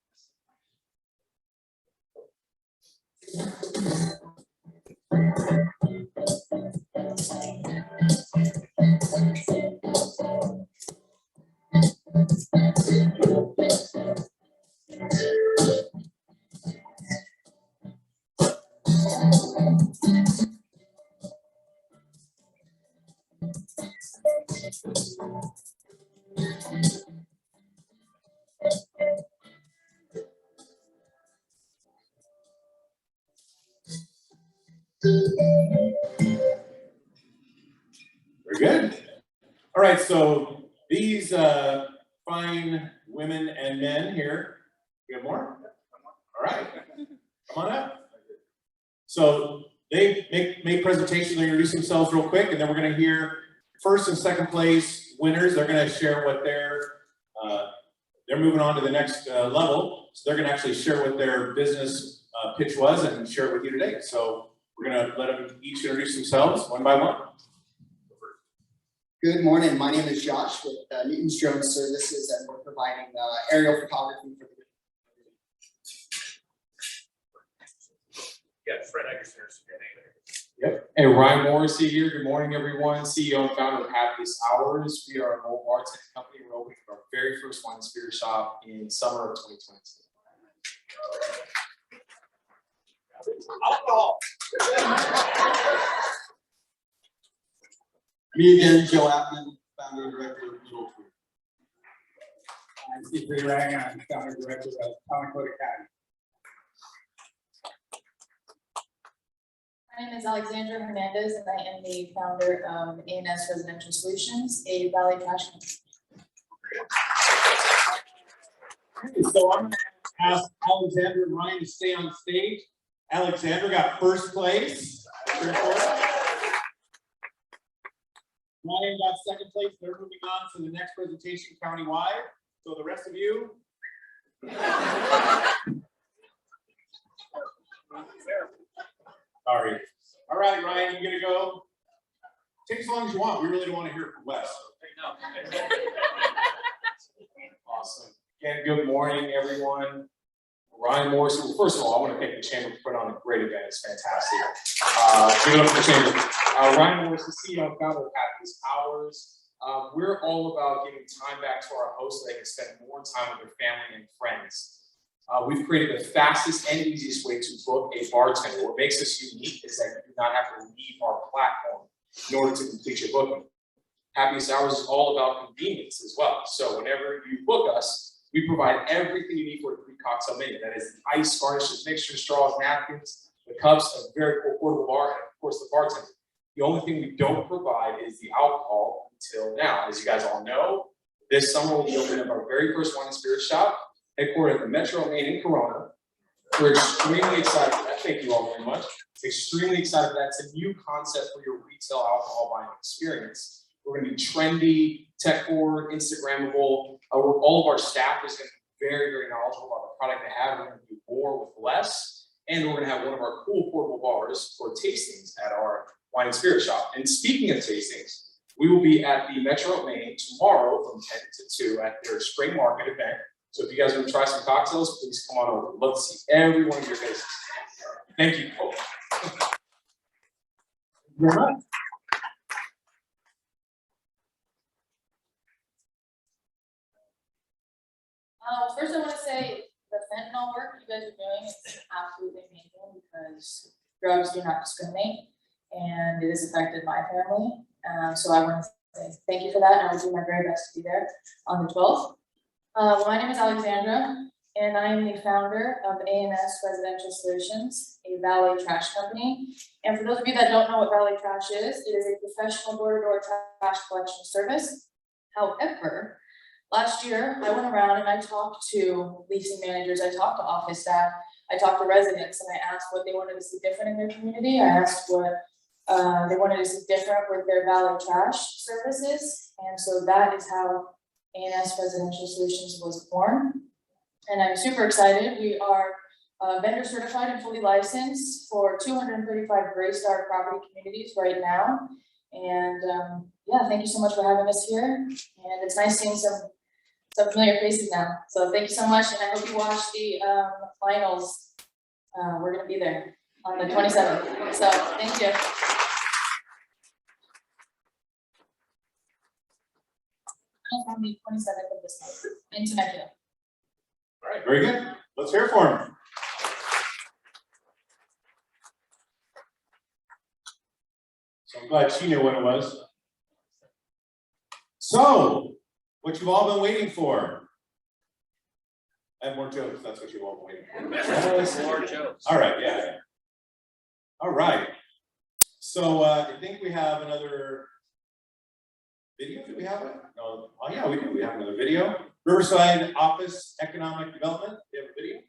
Very good. All right, so these fine women and men here, you have more? All right, come on up. So they make presentations, they introduce themselves real quick, and then we're gonna hear first and second place winners. They're gonna share what they're moving on to the next level. So they're gonna actually share what their business pitch was and share it with you today. So we're gonna let them each introduce themselves one by one. Good morning, my name is Josh with Newton's Drone Services, and we're providing aerial photography for the. Yeah, Fred Eggerson. Yep. Hey, Ryan Morrissey here. Good morning, everyone. CEO and founder of Happiest Hours. We are a mobile bartending company. We're opening our very first wine spirit shop in summer of 2022. Alcohol. Me again, Joe Appman, founder and director of Middle Tree. I'm Steve Rang, I'm founder and director of County Academy. My name is Alexandra Hernandez, and I am the founder of A&S Residential Solutions, a Valley Cash company. So I'm gonna ask Alexandra and Ryan to stay on stage. Alexandra got first place. Ryan got second place. They're moving on to the next presentation countywide. So the rest of you. Sorry. All right, Ryan, you gonna go? Take as long as you want. We really don't want to hear it from Wes. Awesome. Again, good morning, everyone. Ryan Morrissey. Well, first of all, I want to thank the Chamber for putting on a great event. It's fantastic. Give it up for the Chamber. Ryan Morrissey, CEO and founder of Happiest Hours. We're all about giving time back to our hosts so they can spend more time with their family and friends. We've created the fastest and easiest way to book a bartender. What makes us unique is that you do not have to leave our platform in order to complete your booking. Happiest Hours is all about convenience as well. So whenever you book us, we provide everything you need for a free cocktail menu. That is the ice, garnishes, mixers, straws, napkins, the cups, a very portable bar, and of course the bartender. The only thing we don't provide is the alcohol until now. As you guys all know, this summer we'll be opening up our very first wine and spirit shop, headquartered at the Metro Main in Corona. We're extremely excited for that. Thank you all very much. Extremely excited for that. It's a new concept for your retail alcohol buying experience. We're going to be trendy, tech forward, Instagrammable. All of our staff is going to be very, very knowledgeable about the product they have. We're going to do more with less. And we're going to have one of our cool portable bars for tastings at our wine and spirit shop. And speaking of tastings, we will be at the Metro Main tomorrow from 10 to 2 at their spring market event. So if you guys want to try some cocktails, please come on over. We'd love to see every one of your faces. Thank you. Very much. First, I want to say the fentanyl work you guys are doing is absolutely amazing because drugs do not discriminate, and it has affected my family. So I want to say thank you for that, and I will do my very best to be there on the 12th. My name is Alexandra, and I am the founder of AMS Residential Solutions, a valet trash company. And for those of you that don't know what valet trash is, it is a professional door-to-door trash collection service. However, last year I went around and I talked to leasing managers, I talked to office staff, I talked to residents, and I asked what they wanted to see different in their community. I asked what they wanted to see different with their valet trash services. And so that is how AMS Residential Solutions was born. And I'm super excited. We are vendor certified and fully licensed for 235 Gray Star property communities right now. And yeah, thank you so much for having us here. And it's nice seeing some familiar faces now. So thank you so much. And I hope you watch the finals. We're gonna be there on the 27th. So thank you. On the 27th of this month in Temecula. All right, very good. Let's hear it for him. So I'm glad she knew what it was. So, what you've all been waiting for. I have more jokes, that's what you've all been waiting for. More jokes. All right, yeah. All right. So I think we have another video. Do we have it? No. Oh yeah, we do. We have another video. Riverside Office Economic Development. Do you have a video?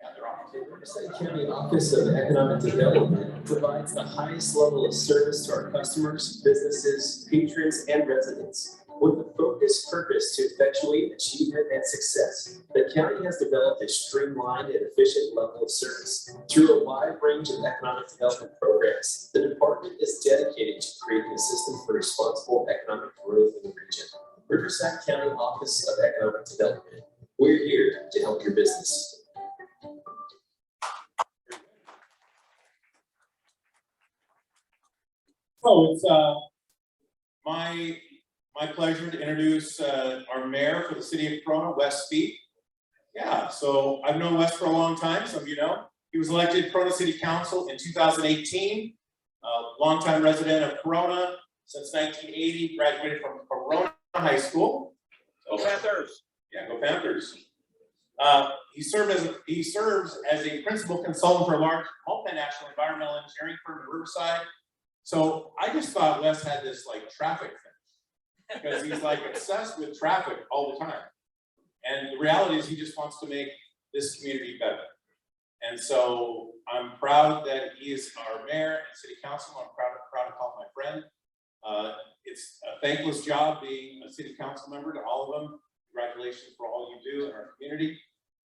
Yeah, they're on. The Riverside County Office of Economic Development provides the highest level of service to our customers, businesses, patrons, and residents. With the focused purpose to effectuate achievement and success, the county has developed a streamlined and efficient level of service. Through a wide range of economic development programs, the department is dedicated to creating a system for responsible economic growth in the region. Riverside County Office of Economic Development. We're here to help your business. So it's my pleasure to introduce our mayor for the city of Corona, Wes Speake. Yeah, so I've known Wes for a long time, some of you know. He was elected Corona City Council in 2018, longtime resident of Corona since 1980, graduated from Corona High School. Go Panthers! Yeah, go Panthers. He serves as a principal consultant for a large multinational environmental engineering firm in Riverside. So I just thought Wes had this like traffic thing because he's like obsessed with traffic all the time. And the reality is he just wants to make this community better. And so I'm proud that he is our mayor and city councilman. I'm proud to call him my friend. It's a thankless job being a city council member to all of them. Congratulations for all you do in our community.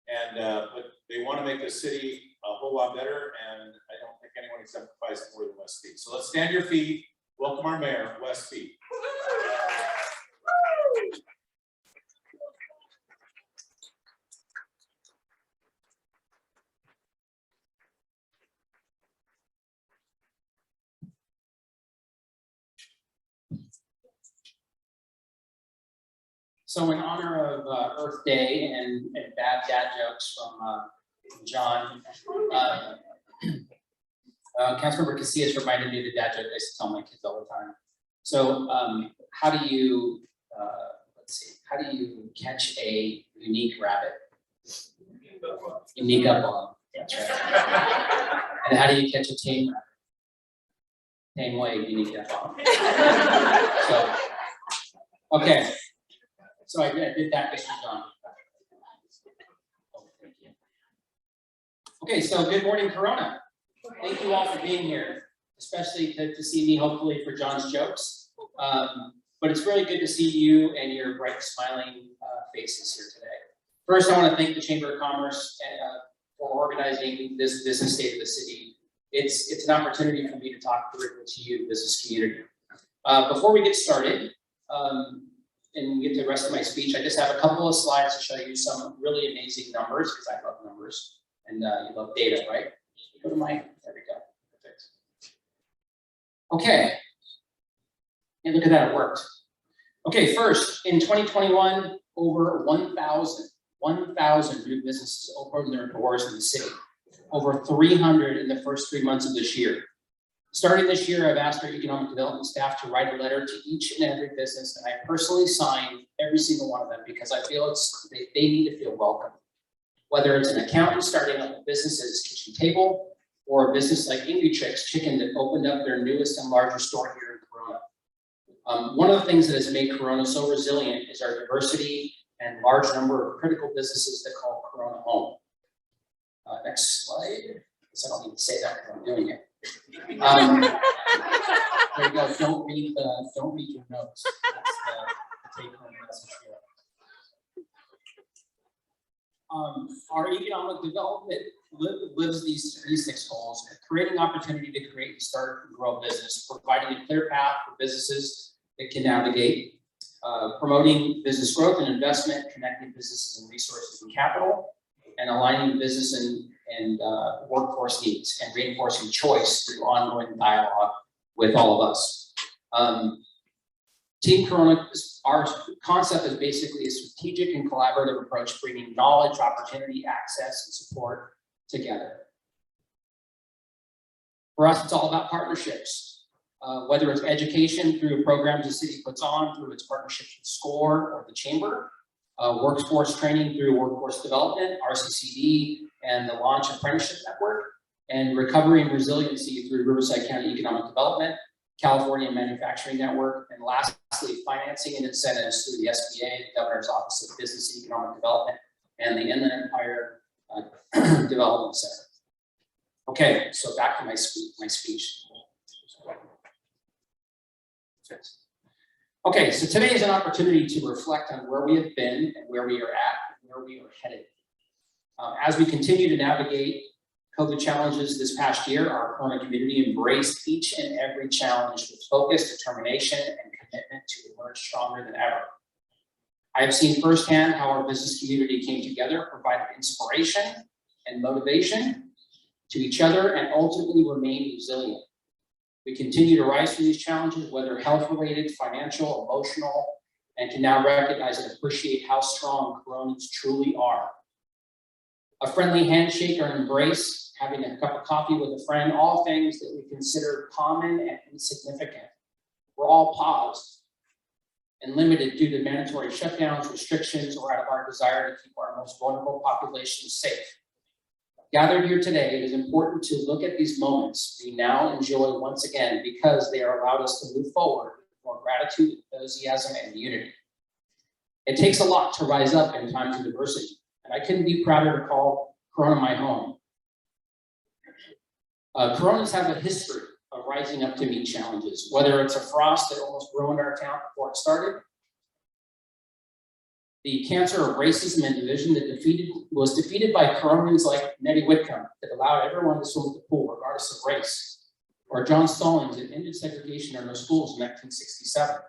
And but they want to make the city a whole lot better, and I don't think anyone exemplifies more than Wes Speake. So let's stand to your feet. Welcome our mayor, Wes Speake. So in honor of Earth Day and bad dad jokes from John, Councilmember Casillas reminded me of the dad joke I used to tell my kids all the time. So how do you, let's see, how do you catch a unique rabbit? Unique up on, that's right. And how do you catch a tame rabbit? Same way, unique up on. So, okay. So I did that, Mr. John. Oh, thank you. Okay, so good morning, Corona. Thank you all for being here, especially to see me, hopefully, for John's jokes. But it's really good to see you and your bright, smiling faces here today. First, I want to thank the Chamber of Commerce for organizing this business state of the city. It's an opportunity for me to talk directly to you, the business community. Before we get started, and get to the rest of my speech, I just have a couple of slides to show you some really amazing numbers, because I love numbers, and you love data, right? Go to my, there we go, perfect. Okay, and look at that, it worked. Okay, first, in 2021, over 1,000 new businesses opened their doors in the city. Over 300 in the first 3 months of this year. Starting this year, I've asked our economic development staff to write a letter to each and every business, and I personally signed every single one of them because I feel they need to feel welcome. Whether it's an accountant starting up a business at his kitchen table, or a business like Ingritrix Chicken that opened up their newest and largest store here in Corona. One of the things that has made Corona so resilient is our diversity and large number of critical businesses that call Corona home. Next slide. I don't need to say that because I'm doing it. There you go. Don't read your notes. That's the take-home message here. Our economic development lives these 6 goals: creating opportunity to create and start and grow a business, providing a clear path for businesses that can navigate, promoting business growth and investment, connecting businesses and resources and capital, and aligning business and workforce needs, and reinforcing choice through ongoing dialogue with all of us. Team Corona, our concept is basically a strategic and collaborative approach, bringing knowledge, opportunity, access, and support together. For us, it's all about partnerships, whether it's education through programs the city puts on, through its partnerships with SCORE or the Chamber, workforce training through workforce development, RCCD, and the Launch Apprenticeship Network, and recovery and resiliency through Riverside County Economic Development, California Manufacturing Network, and lastly, financing and incentives through the SBA, the Governor's Office of Business and Economic Development, and the Inland Empire Development Center. Okay, so back to my speech. Okay, so today is an opportunity to reflect on where we have been and where we are at and where we are headed. As we continue to navigate COVID challenges this past year, our Corona community embraced each and every challenge with focus, determination, and commitment to emerge stronger than ever. I have seen firsthand how our business community came together, provided inspiration and motivation to each other, and ultimately remained resilient. We continue to rise through these challenges, whether health-related, financial, emotional, and can now recognize and appreciate how strong Coronas truly are. A friendly handshake or an embrace, having a cup of coffee with a friend, all things that we consider common and insignificant, were all paused and limited due to mandatory shutdowns, restrictions, or out of our desire to keep our most vulnerable populations safe. Gathered here today, it is important to look at these moments we now enjoy once again because they are allowed us to move forward with more gratitude, enthusiasm, and unity. It takes a lot to rise up in times of adversity, and I couldn't be prouder to call Corona my home. Coronas have a history of rising up to meet challenges, whether it's a frost that almost ruined our town before it started, the cancer of racism and division that was defeated by Coronans like Nettie Whitcomb that allowed everyone to swim at the pool regardless of race, or John Stallings that ended segregation in our schools in 1967.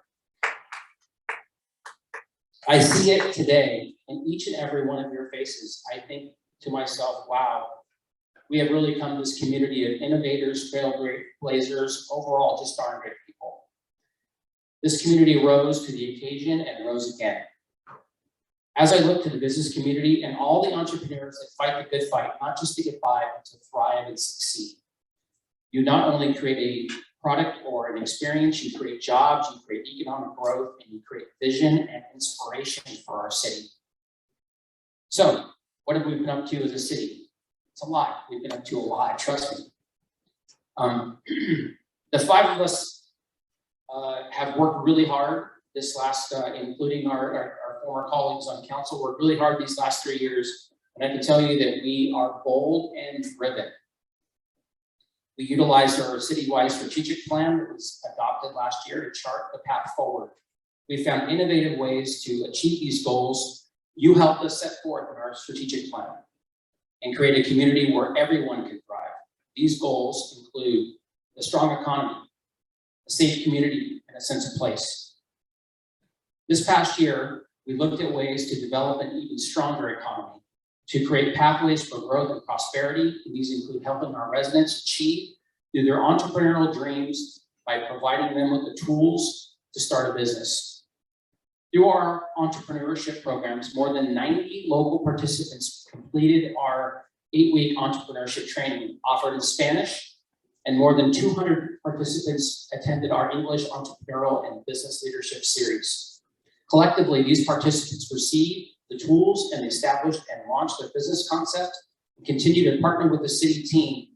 I see it today in each and every one of your faces. I think to myself, wow, we have really come to this community of innovators, trailblazers, overall just darn great people. This community rose to the occasion and rose again. As I look to the business community and all the entrepreneurs that fight the good fight, not just to get by, but to thrive and succeed, you not only create a product or an experience, you create jobs, you create economic growth, and you create vision and inspiration for our city. So, what have we been up to as a city? It's a lot. We've been up to a lot, trust me. The five of us have worked really hard this last, including our former colleagues on council, worked really hard these last 3 years. And I can tell you that we are bold and driven. We utilized our citywide strategic plan that was adopted last year to chart the path forward. We found innovative ways to achieve these goals. You helped us set forth in our strategic plan and create a community where everyone can thrive. These goals include a strong economy, a safe community, and a sense of place. This past year, we looked at ways to develop an even stronger economy, to create pathways for growth and prosperity. And these include helping our residents achieve through their entrepreneurial dreams by providing them with the tools to start a business. Through our entrepreneurship programs, more than 90 local participants completed our 8-week entrepreneurship training offered in Spanish, and more than 200 participants attended our English entrepreneurial and business leadership series. Collectively, these participants received the tools and established and launched their business concept and continue to partner with the city team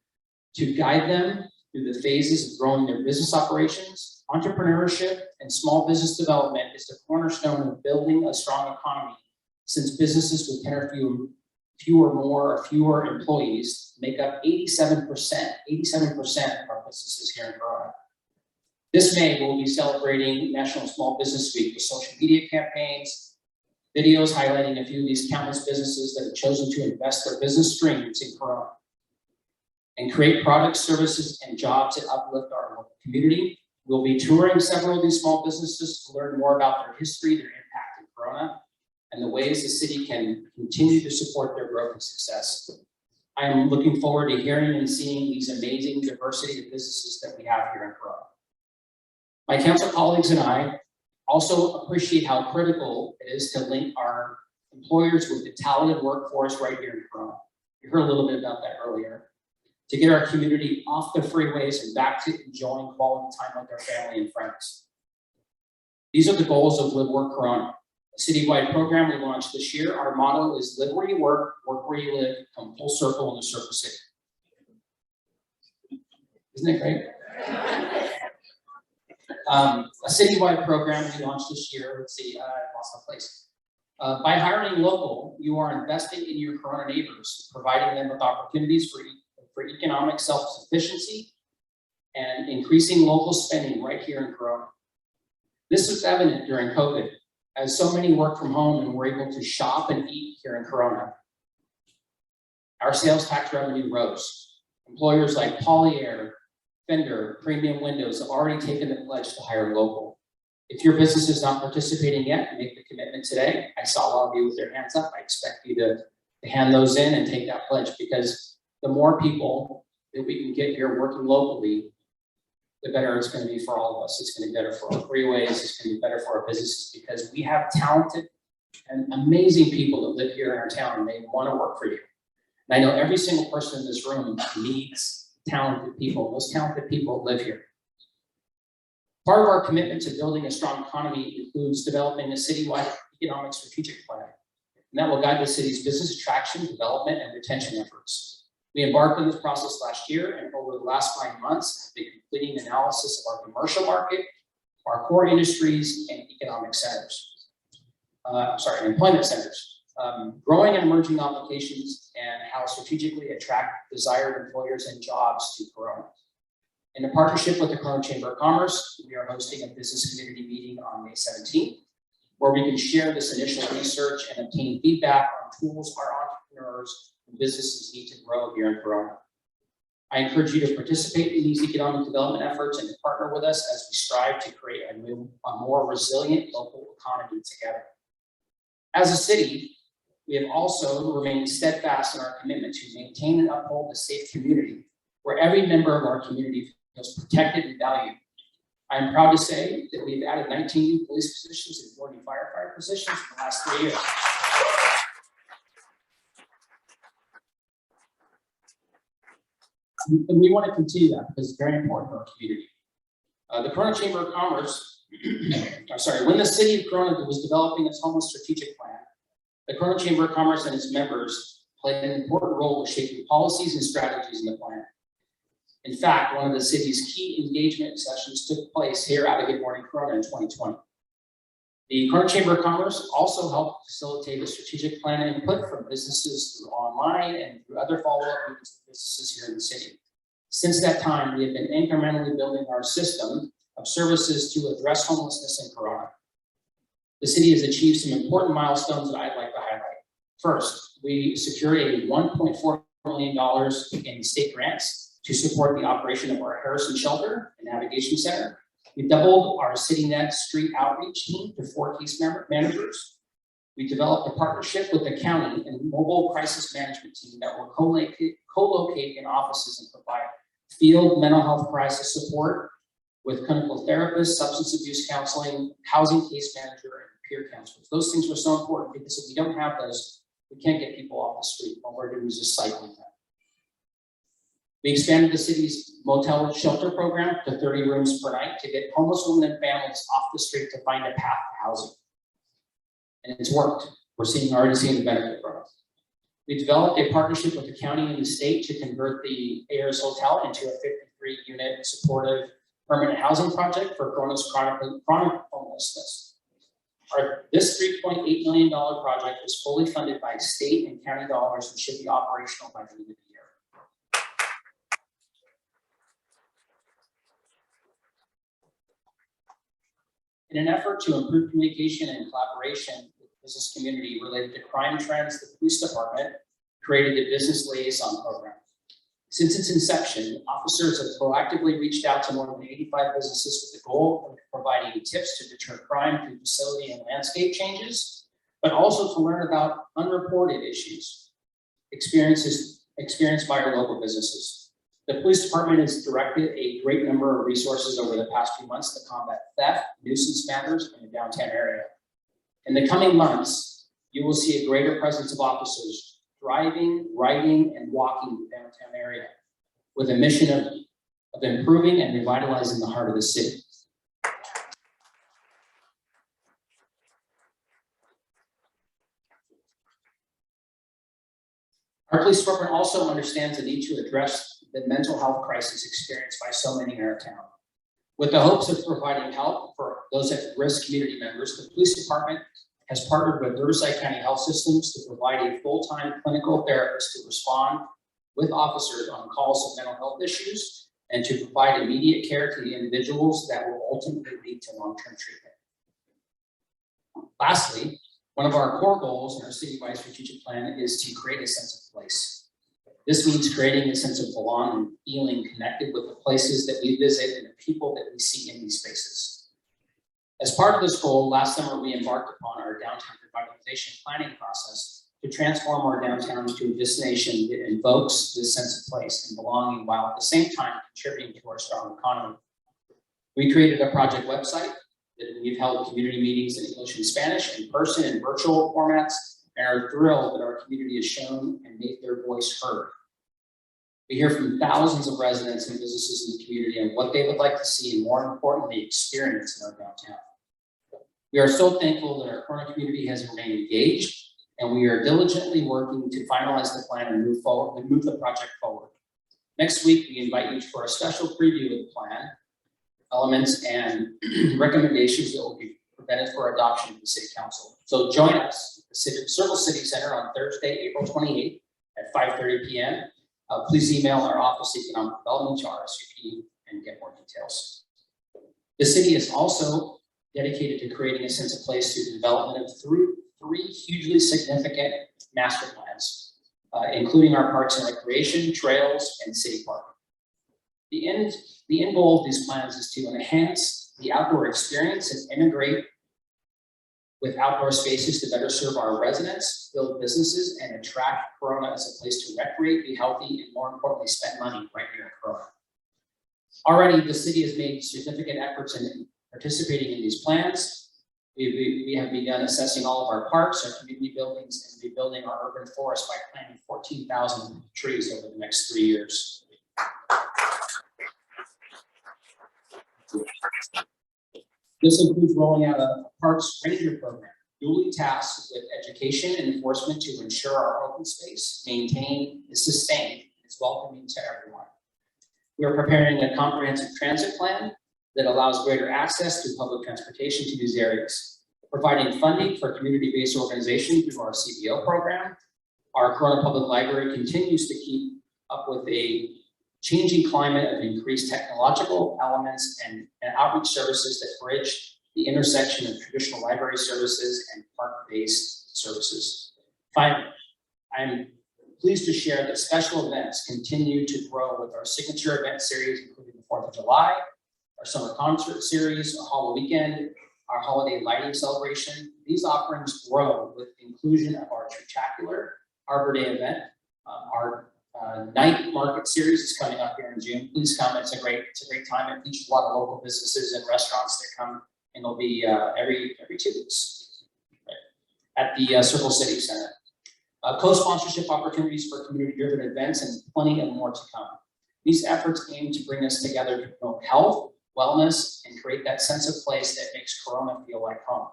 to guide them through the phases of growing their business operations. Entrepreneurship and small business development is the cornerstone of building a strong economy, since businesses with 10 or fewer employees make up 87% of our businesses here in Corona. This May, we'll be celebrating National Small Business Week with social media campaigns, videos highlighting a few of these countless businesses that have chosen to invest their business streams in Corona and create products, services, and jobs that uplift our local community. We'll be touring several of these small businesses to learn more about their history, their impact in Corona, and the ways the city can continue to support their growth and success. I am looking forward to hearing and seeing these amazing diversity of businesses that we have here in Corona. My council colleagues and I also appreciate how critical it is to link our employers with the talented workforce right here in Corona. You heard a little bit about that earlier. To get our community off the freeways and back to enjoying quality time with their family and friends. These are the goals of Live Work Corona, a citywide program we launched this year. Our motto is live where you work where you live, come full circle in the Circle City. Isn't it great? A citywide program we launched this year. Let's see, I lost my place. By hiring local, you are investing in your Corona neighbors, providing them with opportunities for economic self-sufficiency and increasing local spending right here in Corona. This was evident during COVID, as so many worked from home and were able to shop and eat here in Corona. Our sales tax revenue rose. Employers like Polyair, Fender, Premium Windows have already taken the pledge to hire local. If your business is not participating yet, make the commitment today. I saw a lot of you with their hands up. I expect you to hand those in and take that pledge, because the more people that we can get here working locally, the better it's going to be for all of us. It's going to be better for our freeways. It's going to be better for our businesses, because we have talented and amazing people that live here in our town, and they want to work for you. And I know every single person in this room needs talented people. Those talented people live here. Part of our commitment to building a strong economy includes developing a citywide economic strategic plan, and that will guide the city's business attraction, development, and retention efforts. We embarked on this process last year, and over the last 5 months, have been completing analysis of our commercial market, our core industries, and economic centers. Employment centers. Growing and emerging applications, and how strategically attract desired employers and jobs to Corona. In a partnership with the Corona Chamber of Commerce, we are hosting a business community meeting on May 17th, where we can share this initial research and obtain feedback on tools our entrepreneurs and businesses need to grow here in Corona. I encourage you to participate in these economic development efforts and to partner with us as we strive to create a more resilient local economy together. As a city, we have also remained steadfast in our commitment to maintain and uphold a safe community where every member of our community feels protected and valued. I am proud to say that we've added 19 new police positions and 40 firefighter positions in the last 3 years. And we want to continue that because it's very important for our community. The Corona Chamber of Commerce, when the city of Corona was developing its homeless strategic plan, the Corona Chamber of Commerce and its members played an important role in shaping policies and strategies in the plan. In fact, one of the city's key engagement sessions took place here at Good Morning Corona in 2020. The Corona Chamber of Commerce also helped facilitate a strategic plan and input from businesses through online and through other follow-up meetings with businesses here in the city. Since that time, we have been incrementally building our system of services to address homelessness in Corona. The city has achieved some important milestones that I'd like to highlight. First, we secured a $1.4 million in state grants to support the operation of our Harrison Shelter and Navigation Center. We doubled our CityNet street outreach team to 4 case managers. We developed a partnership with the county and mobile crisis management team that will co-locate in offices and provide field mental health crisis support with clinical therapists, substance abuse counseling, housing case manager, and peer counselors. Those things were so important because if we don't have those, we can't get people off the street. All we're doing is just cycling them. We expanded the city's motel shelter program to 30 rooms per night to get homeless women and families off the street to find a path to housing. And it's worked. We're already seeing the benefit from it. We developed a partnership with the county and the state to convert the Ayers Hotel into a 53-unit supportive permanent housing project for Corona's chronic homelessness. This $3.8 million project was fully funded by state and county dollars and should be operational by the end of the year. In an effort to improve communication and collaboration with the business community related to crime trends, the police department created the Business Liaison Program. Since its inception, officers have proactively reached out to more than 85 businesses with the goal of providing tips to deter crime through facility and landscape changes, but also to learn about unreported issues experienced by our local businesses. The police department has directed a great number of resources over the past few months to combat theft, nuisance matters in the downtown area. In the coming months, you will see a greater presence of officers driving, riding, and walking the downtown area with a mission of improving and revitalizing the heart of the city. Our police department also understands the need to address the mental health crisis experienced by so many in our town. With the hopes of providing help for those at-risk community members, the police department has partnered with Riverside County Health Systems to provide a full-time clinical therapist to respond with officers on calls of mental health issues and to provide immediate care to the individuals that will ultimately lead to long-term treatment. Lastly, one of our core goals in our citywide strategic plan is to create a sense of place. This means creating a sense of belonging and feeling connected with the places that we visit and the people that we see in these spaces. As part of this goal, last summer we embarked upon our downtown revitalization planning process to transform our downtown into a destination that invokes this sense of place and belonging while at the same time contributing to our strong economy. We created a project website that we've held community meetings in English and Spanish, in person and virtual formats, and are thrilled that our community has shown and made their voice heard. We hear from thousands of residents and businesses in the community on what they would like to see and, more importantly, experience in our downtown. We are so thankful that our current community has remained engaged, and we are diligently working to finalize the plan and move the project forward. Next week, we invite you for a special preview of the plan, elements, and recommendations that will be presented for adoption to the City Council. So join us at the Circle City Center on Thursday, April 28th at 5:30 p.m. Please email our Office of Economic Development to RSVP and get more details. The city is also dedicated to creating a sense of place through the development of three hugely significant master plans, including our parks and recreation, trails, and city park. The end goal of these plans is to enhance the outdoor experience and integrate with outdoor spaces to better serve our residents, build businesses, and attract Corona as a place to recreate, be healthy, and more importantly, spend money right here in Corona. Already, the city has made significant efforts in participating in these plans. We have begun assessing all of our parks, our community buildings, and rebuilding our urban forest by planting 14,000 trees over the next 3 years. This includes rolling out a Parks Ranger program, duly tasked with education and enforcement to ensure our open space, maintained, is sustained, and is welcoming to everyone. We are preparing a comprehensive transit plan that allows greater access to public transportation to these areas, providing funding for community-based organization through our CBO program. Our Corona Public Library continues to keep up with a changing climate of increased technological elements and outreach services that bridge the intersection of traditional library services and park-based services. Finally, I'm pleased to share that special events continue to grow with our signature event series, including the 4th of July, our summer concert series, our Hall Weekend, our holiday lighting celebration. These offerings grow with inclusion of our Tree-tacular Arbor Day event. Our night market series is coming up here in June. Please come. It's a great time. It features a lot of local businesses and restaurants that come, and it'll be every 2 weeks at the Circle City Center. Co-sponsorship opportunities for community-driven events and plenty of more to come. These efforts aim to bring us together to promote health, wellness, and create that sense of place that makes Corona feel like home.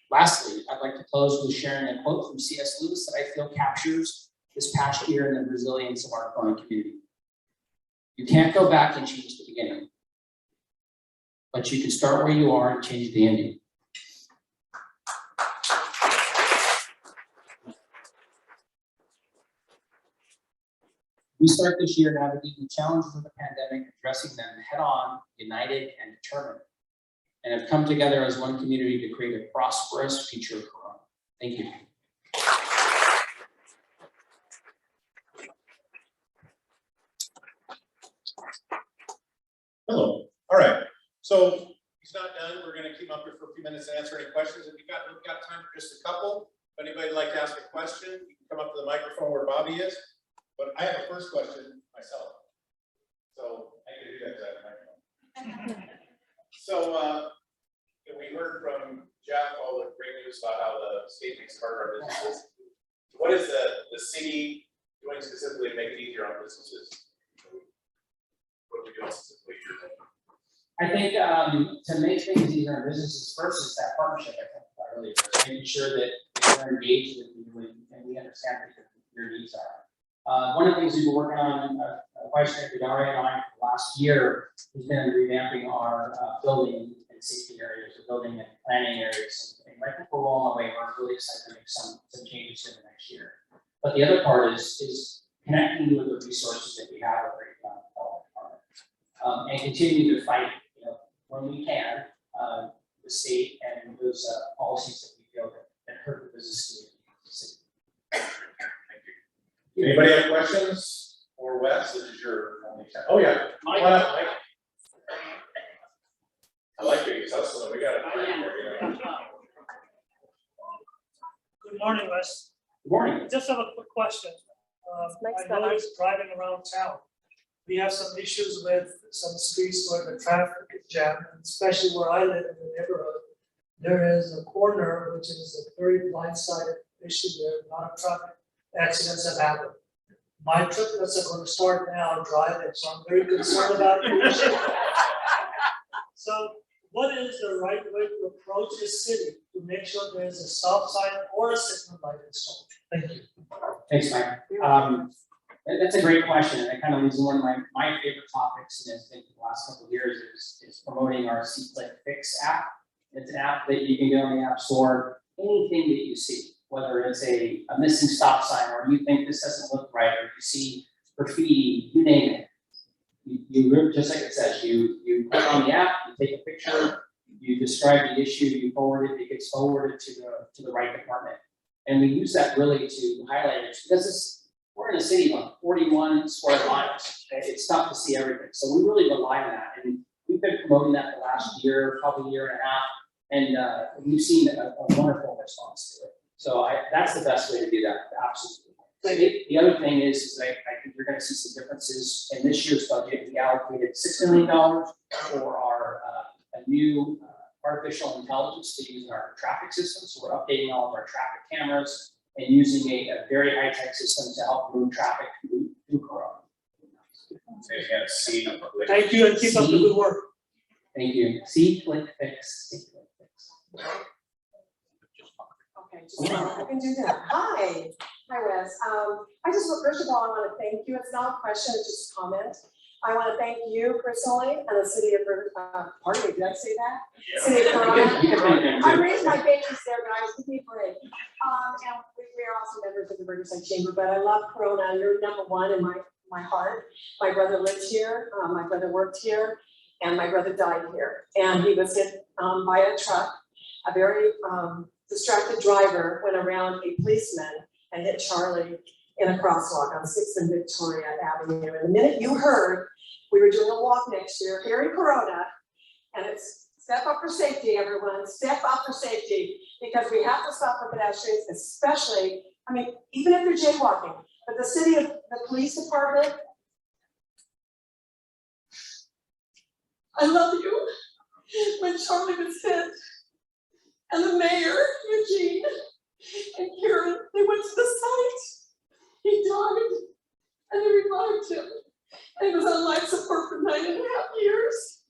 Lastly, I'd like to close with sharing a quote from C.S. Lewis that I feel captures this past year and the resilience of our Corona community. You can't go back and change the beginning, but you can start where you are and change the ending. We start this year navigating the challenges of the pandemic, addressing them head on, united and determined, and have come together as one community to create a prosperous future of Corona. Thank you. Hello. All right. So he's not done. We're going to keep him up here for a few minutes to answer any questions. If we've got time for just a couple. If anybody would like to ask a question, you can come up to the microphone where Bobby is. But I have a first question myself. So I can do that to that microphone. So we heard from Jeff all the great news about how the state makes part of our businesses. What is the city doing specifically to make it easier on businesses? What are we doing specifically here? I think to make things easier on businesses first is that partnership I talked about earlier, making sure that we're engaged with you and we understand what your needs are. One of the things we've been working on, Vice Chair Daria and I for the last year has been revamping our building and safety areas, or building and planning areas. And I think we're well on the way. We're really excited to make some changes in the next year. But the other part is connecting you with the resources that we have at the department, and continuing to fight, when we can, the state and those policies that we feel that hurt the business community. Anybody have questions for Wes? This is your only time. Oh yeah. Mike. I like being hustling. We got it. Good morning, Wes. Good morning. I just have a quick question. I noticed driving around town, we have some issues with some streets where the traffic is jammed, and especially where I live in the neighborhood. There is a corner which is a very blindsided issue there. A lot of traffic accidents have happened. My triplets are going to start now driving, so I'm very concerned about the issue. So what is the right way to approach this city to make sure there is a stop sign or a signal light installed? Thank you. Thanks, Mike. That's a great question, and it kind of leads to one of my favorite topics, and I think the last couple of years is promoting our C-Click Fix app. It's an app that you can go in the App Store, anything that you see, whether it's a missing stop sign, or you think this doesn't look right, or you see graffiti, you name it. You just like it says, you click on the app, you take a picture, you describe the issue, you forward it, it gets forwarded to the right department. And we use that really to highlight it, because we're in a city of 41 square miles. Okay? It's tough to see everything. So we really rely on that. And we've been promoting that the last year, probably year and a half. And we've seen a wonderful response to it. So that's the best way to do that, absolutely. The other thing is I think you're going to see some differences in this year's budget. We allocated $6 million for our a new artificial intelligence to use in our traffic system. So we're updating all of our traffic cameras and using a very high-tech system to help move traffic through Corona. Thank you and keep up the good work. Thank you. See, click, fix. See, click, fix. Okay, just I can do that. Hi, Wes. I just, first of all, I want to thank you. It's not a question, it's just a comment. I want to thank you personally and the city of pardon me, did I say that? Yeah. City of Corona. I raised my babies there, guys. Give me a break. And we are also members of the Riverside Chamber, but I love Corona. You're number one in my heart. My brother lives here. My brother worked here, and my brother died here. And he was hit by a truck. A very distracted driver went around a policeman and hit Charlie in a crosswalk on 6th and Victoria Avenue. And the minute you heard, we were doing a walk next year here in Corona, and it's step up for safety, everyone, step up for safety, because we have to stop for pedestrians, especially, I mean, even if you're jaywalking, but the police department, I love you. When Charlie was hit, and the mayor, Eugene, and Karen, they went to the site. He died, and they revived him. And he was on life support for 9.5 years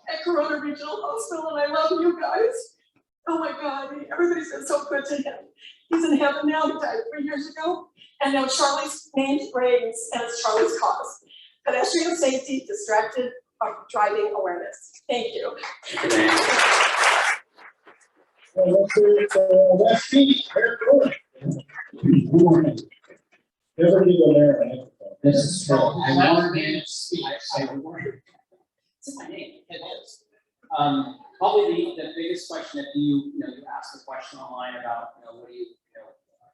at Corona Regional Hospital, and I love you guys. Oh my God, everybody's been so good to him. He's in heaven now. He died 3 years ago, and now Charlie's name reigns, and it's Charlie's cause. Pedestrian safety, distracted driving awareness. Thank you. Let's hear it, let's see. Good morning. Everybody go there, right? This is true. I want to speak. It's my name. It is. Probably the biggest question, if you ask a question online about what do you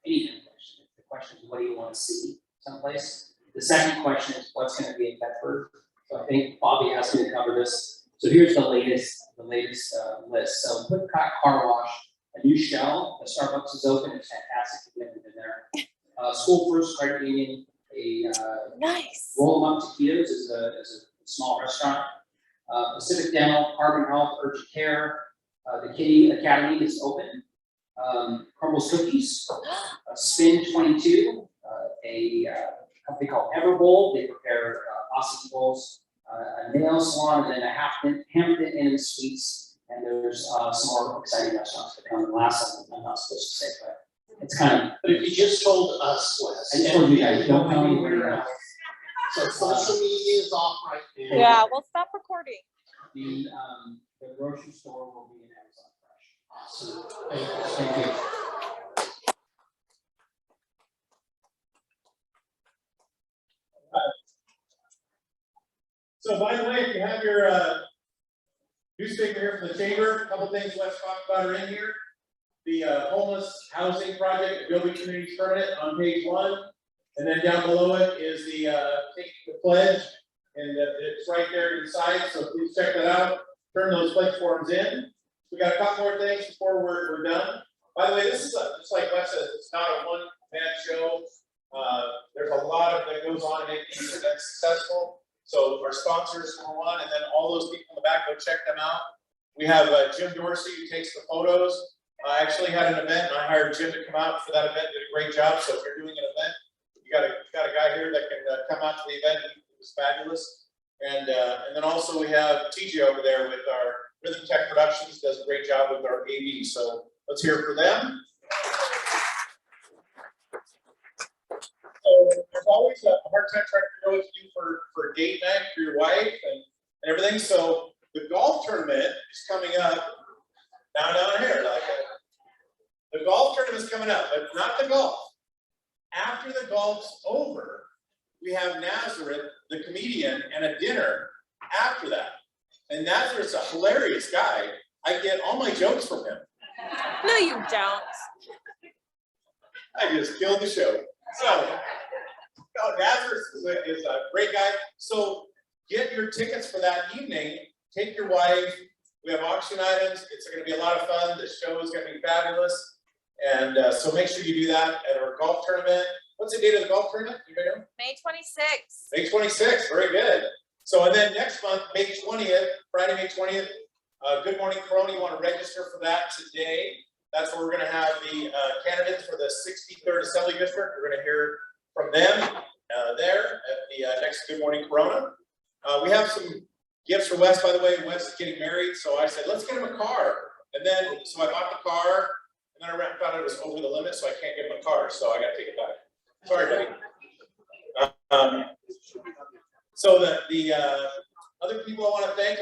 anything question. The question is, what do you want to see someplace? The second question is, what's going to be in Bedford? So I think Bobby asked me to cover this. So here's the latest list. So Quick Car Wash, a new shell. The Starbucks is open. It's fantastic to get in there. School First Credit Union, nice. Roll 'em Up Taquitos is a small restaurant. Pacific Dental, Carbon Health, Urgent Care. The Kitty Academy is open. Crumbles Cookies, Spin 22, a company called Everbowl. They prepare Aussie bowls. A nail salon, and then a Hampton Inn and Suites, and there's some more exciting restaurants to come. The last one I'm not supposed to say, but it's kind of. But if you just told us, Wes. I just told you guys, don't tell anywhere else. So social media is off right now. Yeah, we'll stop recording. The grocery store will be in Amazon Fresh. Awesome. Thank you. So by the way, if you have your newspaper here from the chamber, a couple things let's talk about are in here. The homeless housing project at Gilby Community Permanent on page 1. And then down below it is the take the pledge, and it's right there inside, so please check that out. Turn those pledge forms in. We got a couple more things before we're done. By the way, this is just like Wes said, it's not a one-man show. There's a lot of that goes on to make these events successful. So our sponsors for one, and then all those people in the back, go check them out. We have Jim Dorsey who takes the photos. I actually had an event, and I hired Jim to come out for that event. Did a great job. So if you're doing an event, you got a guy here that can come out to the event. It was fabulous. And then also we have TJ over there with our Rhythm Tech Productions. Does a great job with our AV. So let's hear it for them. So there's always a hard time trying to figure out what to do for date night for your wife and everything. So the golf tournament is coming up down here. The golf tournament is coming up, but not the golf. After the golf's over, we have Nazareth, the comedian, and a dinner after that. And Nazareth's a hilarious guy. I get all my jokes from him. No, you don't. I just killed the show. So, Nazareth is a great guy. So get your tickets for that evening. Take your wife. We have auction items. It's going to be a lot of fun. The show is going to be fabulous. And so make sure you do that at our golf tournament. What's the date of the golf tournament? You know? May 26th. May 26th. Very good. So and then next month, May 20th, Friday, May 20th, Good Morning Corona, you want to register for that today. That's where we're going to have the candidates for the 63rd Assembly District. We're going to hear from them there at the next Good Morning Corona. We have some gifts for Wes, by the way. Wes is getting married, so I said, let's get him a car. And then, so I bought the car, and then I found out it was over the limit, so I can't get him a car, so I got to take it back. Sorry, buddy. So the other people I want to thank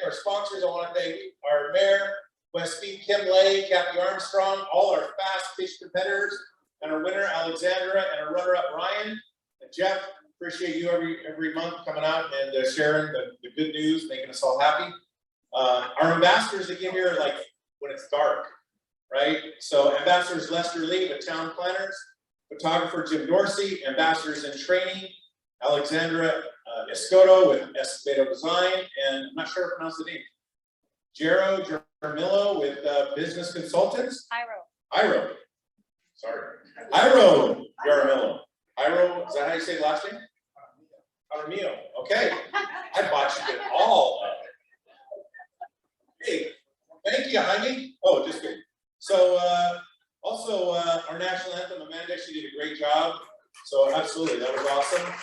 our sponsors. I want to thank our mayor, Wes Speake, Kim Lay, Kathy Armstrong, all our fast pitch competitors, and our winner, Alexandra, and our runner-up, Ryan. And Jeff, appreciate you every month coming out and sharing the good news, making us all happy. Our ambassadors that get here like when it's dark, right? So ambassadors Lester Lee with Town Planners, photographer Jim Dorsey, ambassadors in training, Alexandra Escoto with Escobedo Design, and I'm not sure how to pronounce the name. Jero Jarmillo with Business Consultants. Iro. Sorry. Iro Jarmillo. Iro, is that how you say the last name? Armillo. Okay. I botched it all up. Hey, thank you, Jaime. Oh, just kidding. So also our national anthem, Amanda, she did a great job. So absolutely, that was awesome.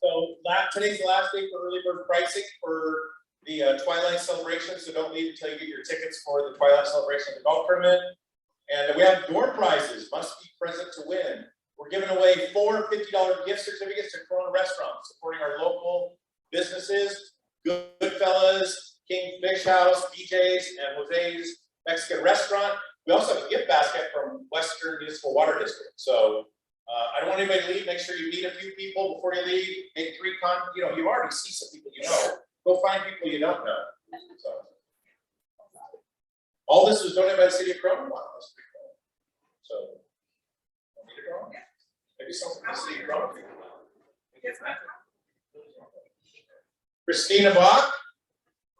So today's the last day for early bird pricing for the Twilight Celebration. So don't leave until you get your tickets for the Twilight Celebration of the golf tournament. And we have door prizes, must be present to win. We're giving away 4 $50 gift certificates to Corona restaurants, supporting our local businesses, Goodfellas, King Fish House, BJ's, and Jose's Mexican Restaurant. We also have a gift basket from Western Municipal Water District. So I don't want anybody to leave. Make sure you meet a few people before you leave. Make 3 you know, you already see some people you know. Go find people you don't know. So all this was donated by the city of Corona. Wow, that's pretty cool. So need a drawing? Maybe something from the city of Corona. Christina Bach,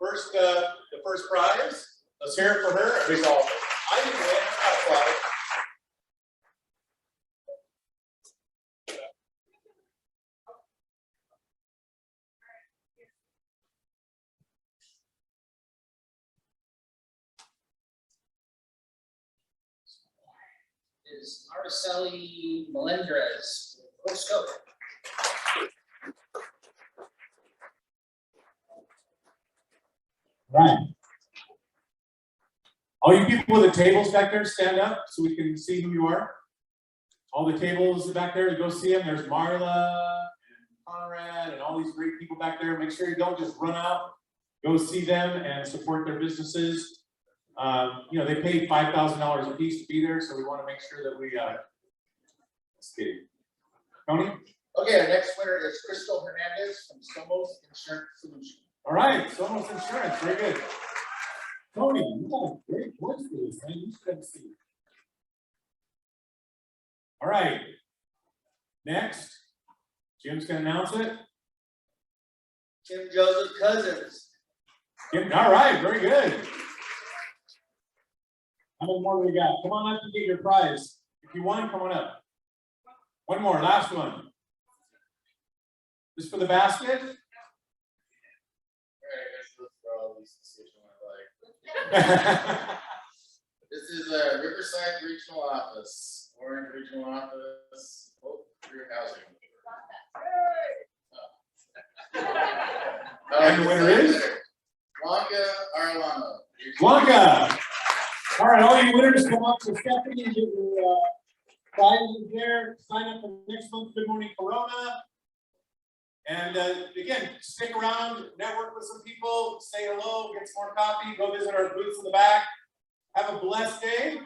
the first prize. Let's hear it for her. Everybody's all, I didn't win. I got a prize. Is Araceli Melendrez, let's go. Right. All you people with the tables back there, stand up so we can see who you are. All the tables back there, go see them. There's Marla and Conrad and all these great people back there. Make sure you don't just run out. Go see them and support their businesses. You know, they paid $5,000 a piece to be there, so we want to make sure that we, just kidding. Tony? Okay, our next winner is Crystal Hernandez from Somos Insurance Solutions. All right, Somos Insurance, very good. Tony, you got a great voice for this, man. You should have seen. All right, next, Jim's gonna announce it. Tim Joseph Cousins. Jim, all right, very good. How many more do we got? Come on up and get your prize. If you want, come on up. One more, last one. This for the basket? This is Riverside Regional Office, Orange Regional Office, Career Housing. And the winner is? Blanca Arellano. Blanca! All right, all you winners, come up to Stephanie and get your prizes there. Sign up for next month's Good Morning Corona. And again, stick around, network with some people, say hello, get some more coffee, go visit our booths in the back. Have a blessed day.